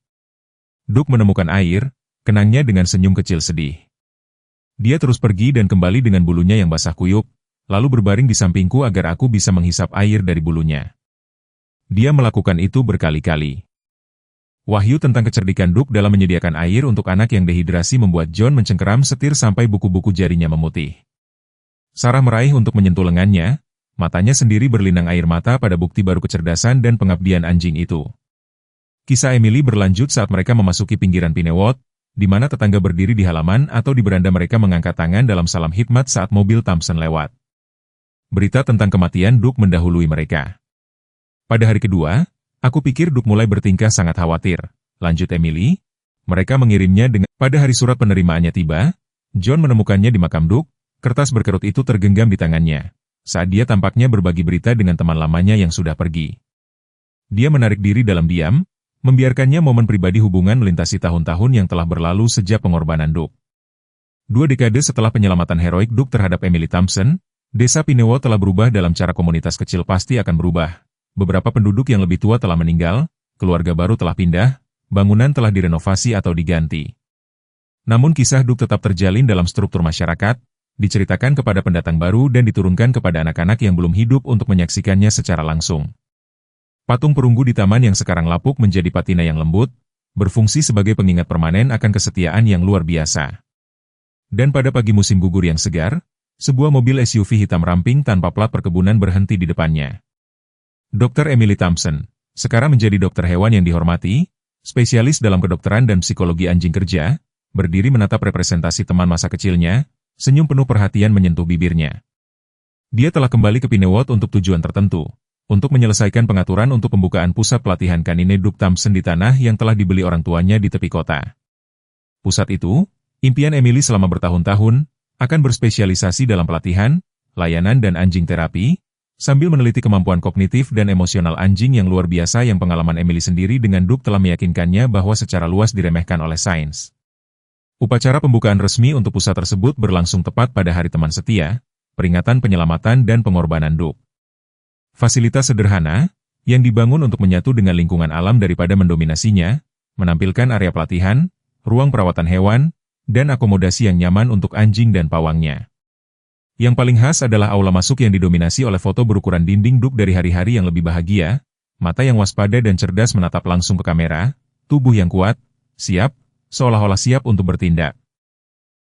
A: Duke menemukan air, kenangnya dengan senyum kecil sedih. Dia terus pergi dan kembali dengan bulunya yang basah kuyup, lalu berbaring di sampingku agar aku bisa menghisap air dari bulunya. Dia melakukan itu berkali-kali. Wahyu tentang kecerdikan Duke dalam menyediakan air untuk anak yang dehidrasi membuat John mencengkeram setir sampai buku-buku jarinya memutih. Sarah meraih untuk menyentuh lengannya, matanya sendiri berlinang air mata pada bukti baru kecerdasan dan pengabdian anjing itu. Kisah Emily berlanjut saat mereka memasuki pinggiran Pinewood, di mana tetangga berdiri di halaman atau di beranda mereka mengangkat tangan dalam salam hikmat saat mobil Thompson lewat. Berita tentang kematian Duke mendahului mereka. Pada hari kedua, aku pikir Duke mulai bertingkah sangat khawatir, lanjut Emily. Mereka mengirimnya dengan pada hari surat penerimaannya tiba, John menemukannya di makam Duke, kertas berkerut itu tergenggam di tangannya, saat dia tampaknya berbagi berita dengan teman lamanya yang sudah pergi. Dia menarik diri dalam diam, membiarkannya momen pribadi hubungan melintasi tahun-tahun yang telah berlalu sejak pengorbanan Duke. 2 dekade setelah penyelamatan heroik Duke terhadap Emily Thompson, Desa Pinewood telah berubah dalam cara komunitas kecil pasti akan berubah. Beberapa penduduk yang lebih tua telah meninggal, keluarga baru telah pindah, bangunan telah direnovasi atau diganti. Namun kisah Duke tetap terjalin dalam struktur masyarakat, diceritakan kepada pendatang baru dan diturunkan kepada anak-anak yang belum hidup untuk menyaksikannya secara langsung. Patung perunggu di taman yang sekarang lapuk menjadi patina yang lembut, berfungsi sebagai pengingat permanen akan kesetiaan yang luar biasa. Dan pada pagi musim gugur yang segar, sebuah mobil SUV hitam ramping tanpa plat perkebunan berhenti di depannya. Dr. Emily Thompson, sekarang menjadi dokter hewan yang dihormati, spesialis dalam kedokteran dan psikologi anjing kerja, berdiri menatap representasi teman masa kecilnya, senyum penuh perhatian menyentuh bibirnya. Dia telah kembali ke Pinewood untuk tujuan tertentu, untuk menyelesaikan pengaturan untuk pembukaan pusat pelatihan kanine Duke Thompson di tanah yang telah dibeli orang tuanya di tepi kota. Pusat itu, impian Emily selama bertahun-tahun, akan berspesialisasi dalam pelatihan, layanan dan anjing terapi, sambil meneliti kemampuan kognitif dan emosional anjing yang luar biasa yang pengalaman Emily sendiri dengan Duke telah meyakinkannya bahwa secara luas diremehkan oleh sains. Upacara pembukaan resmi untuk pusat tersebut berlangsung tepat pada Hari Teman Setia, peringatan penyelamatan dan pengorbanan Duke. Fasilitas sederhana, yang dibangun untuk menyatu dengan lingkungan alam daripada mendominasinya, menampilkan area pelatihan, ruang perawatan hewan, dan akomodasi yang nyaman untuk anjing dan pawangnya. Yang paling khas adalah aula masuk yang didominasi oleh foto berukuran dinding Duke dari hari-hari yang lebih bahagia, mata yang waspada dan cerdas menatap langsung ke kamera, tubuh yang kuat, siap, seolah-olah siap untuk bertindak.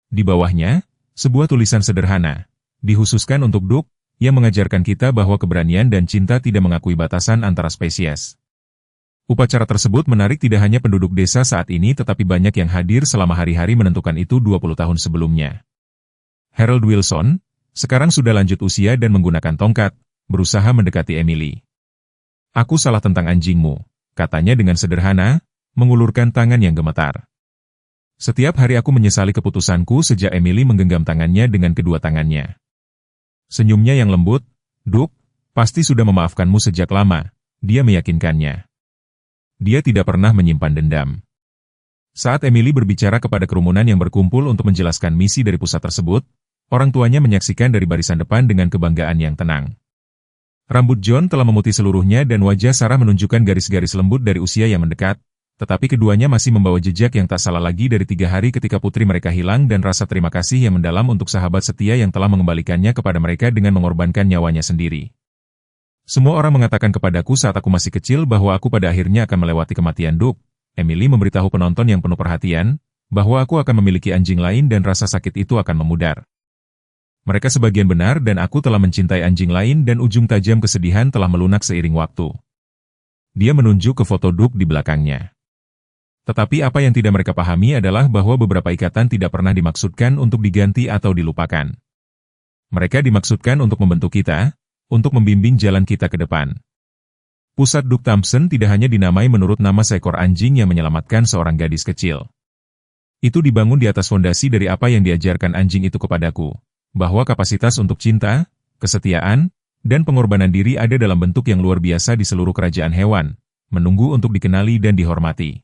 A: Di bawahnya, sebuah tulisan sederhana, dikhususkan untuk Duke, yang mengajarkan kita bahwa keberanian dan cinta tidak mengakui batasan antara spesies. Upacara tersebut menarik tidak hanya penduduk desa saat ini tetapi banyak yang hadir selama hari-hari menentukan itu 20 tahun sebelumnya. Harold Wilson, sekarang sudah lanjut usia dan menggunakan tongkat, berusaha mendekati Emily. "Aku salah tentang anjingmu," katanya dengan sederhana, mengulurkan tangan yang gemetar. "Setiap hari aku menyesali keputusanku sejak Emily menggenggam tangannya dengan kedua tangannya." Senyumnya yang lembut, "Duke, pasti sudah memaafkanmu sejak lama," dia meyakinkannya. Dia tidak pernah menyimpan dendam. Saat Emily berbicara kepada kerumunan yang berkumpul untuk menjelaskan misi dari pusat tersebut, orang tuanya menyaksikan dari barisan depan dengan kebanggaan yang tenang. Rambut John telah memutih seluruhnya dan wajah Sarah menunjukkan garis-garis lembut dari usia yang mendekat, tetapi keduanya masih membawa jejak yang tak salah lagi dari 3 hari ketika putri mereka hilang dan rasa terima kasih yang mendalam untuk sahabat setia yang telah mengembalikannya kepada mereka dengan mengorbankan nyawanya sendiri. "Semua orang mengatakan kepadaku saat aku masih kecil bahwa aku pada akhirnya akan melewati kematian Duke," Emily memberitahu penonton yang penuh perhatian, "bahwa aku akan memiliki anjing lain dan rasa sakit itu akan memudar. Mereka sebagian benar dan aku telah mencintai anjing lain dan ujung tajam kesedihan telah melunak seiring waktu." Dia menunjuk ke foto Duke di belakangnya. Tetapi apa yang tidak mereka pahami adalah bahwa beberapa ikatan tidak pernah dimaksudkan untuk diganti atau dilupakan. Mereka dimaksudkan untuk membentuk kita, untuk membimbing jalan kita ke depan. Pusat Duke Thompson tidak hanya dinamai menurut nama seekor anjing yang menyelamatkan seorang gadis kecil. Itu dibangun di atas fondasi dari apa yang diajarkan anjing itu kepadaku, bahwa kapasitas untuk cinta, kesetiaan, dan pengorbanan diri ada dalam bentuk yang luar biasa di seluruh kerajaan hewan, menunggu untuk dikenali dan dihormati.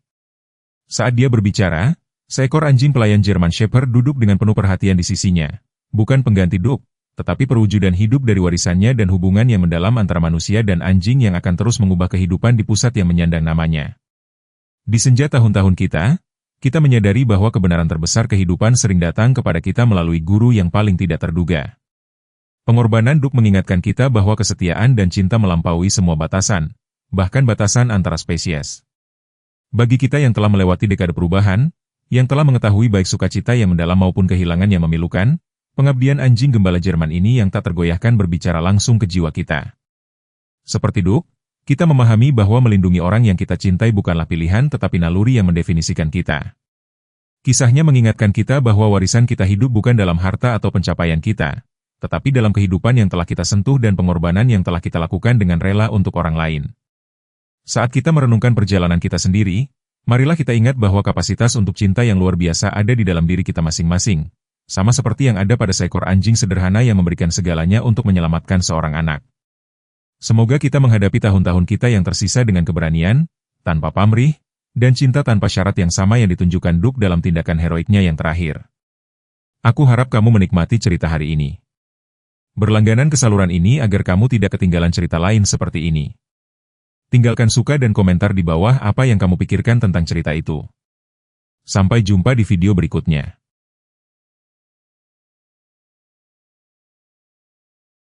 A: Saat dia berbicara, seekor anjing pelayan German Shepherd duduk dengan penuh perhatian di sisinya. Bukan pengganti Duke, tetapi perwujudan hidup dari warisannya dan hubungan yang mendalam antara manusia dan anjing yang akan terus mengubah kehidupan di pusat yang menyandang namanya. Di senja tahun-tahun kita menyadari bahwa kebenaran terbesar kehidupan sering datang kepada kita melalui guru yang paling tidak terduga. Pengorbanan Duke mengingatkan kita bahwa kesetiaan dan cinta melampaui semua batasan, bahkan batasan antara spesies. Bagi kita yang telah melewati dekade perubahan, yang telah mengetahui baik sukacita yang mendalam maupun kehilangan yang memilukan, pengabdian anjing gembala Jerman ini yang tak tergoyahkan berbicara langsung ke jiwa kita. Seperti Duke, kita memahami bahwa melindungi orang yang kita cintai bukanlah pilihan tetapi naluri yang mendefinisikan kita. Kisahnya mengingatkan kita bahwa warisan kita hidup bukan dalam harta atau pencapaian kita, tetapi dalam kehidupan yang telah kita sentuh dan pengorbanan yang telah kita lakukan dengan rela untuk orang lain. Saat kita merenungkan perjalanan kita sendiri, marilah kita ingat bahwa kapasitas untuk cinta yang luar biasa ada di dalam diri kita masing-masing, Sama seperti yang ada pada seekor anjing sederhana yang memberikan segalanya untuk menyelamatkan seorang anak. Semoga kita menghadapi tahun-tahun kita yang tersisa dengan keberanian, tanpa pamrih, dan cinta tanpa syarat yang sama yang ditunjukkan Duke dalam tindakan heroiknya yang terakhir. Aku harap kamu menikmati cerita hari ini. Berlangganan ke saluran ini agar kamu tidak ketinggalan cerita lain seperti ini. Tinggalkan suka dan komentar di bawah apa yang kamu pikirkan tentang cerita itu. Sampai jumpa di video berikutnya.